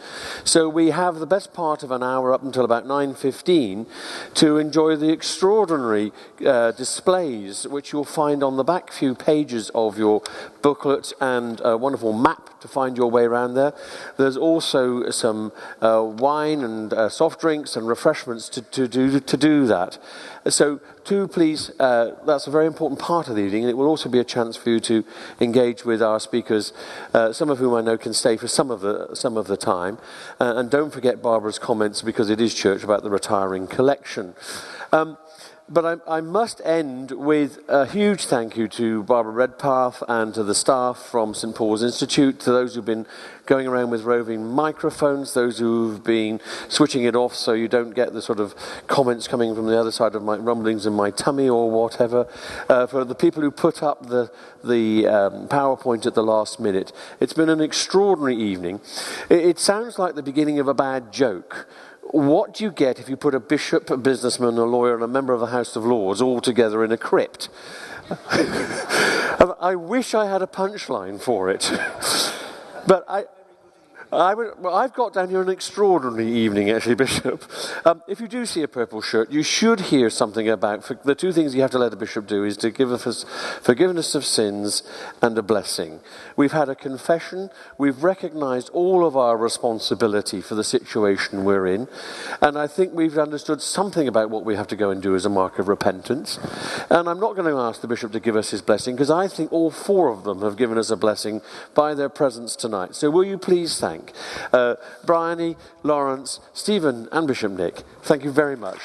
[SPEAKER 14] So we have the best part of an hour up until about 9:15 to enjoy the extraordinary displays, which you'll find on the back few pages of your booklet, and a wonderful map to find your way around there. There's also some wine and soft drinks and refreshments to do that. So do please, that's a very important part of the evening, and it will also be a chance for you to engage with our speakers, some of whom I know can stay for some of the time. And don't forget Barbara's comments, because it is church, about the retiring collection. But I must end with a huge thank you to Barbara Redpath and to the staff from St Paul's Institute, to those who've been going around with roving microphones, those who've been switching it off so you don't get the sort of comments coming from the other side of my rumblings in my tummy or whatever, for the people who put up the PowerPoint at the last minute. It's been an extraordinary evening. It sounds like the beginning of a bad joke. What do you get if you put a bishop, a businessman, a lawyer, and a member of the House of Lords all together in a crypt? I wish I had a punchline for it. But I've got down here an extraordinary evening, actually, Bishop. If you do see a purple shirt, you should hear something about, the two things you have to let a bishop do is to give us forgiveness of sins and a blessing. We've had a confession, we've recognised all of our responsibility for the situation we're in, and I think we've understood something about what we have to go and do as a mark of repentance. And I'm not going to ask the bishop to give us his blessing, because I think all four of them have given us a blessing by their presence tonight. So will you please thank Bryony, Laurence, Stephen and Bishop Nick. Thank you very much.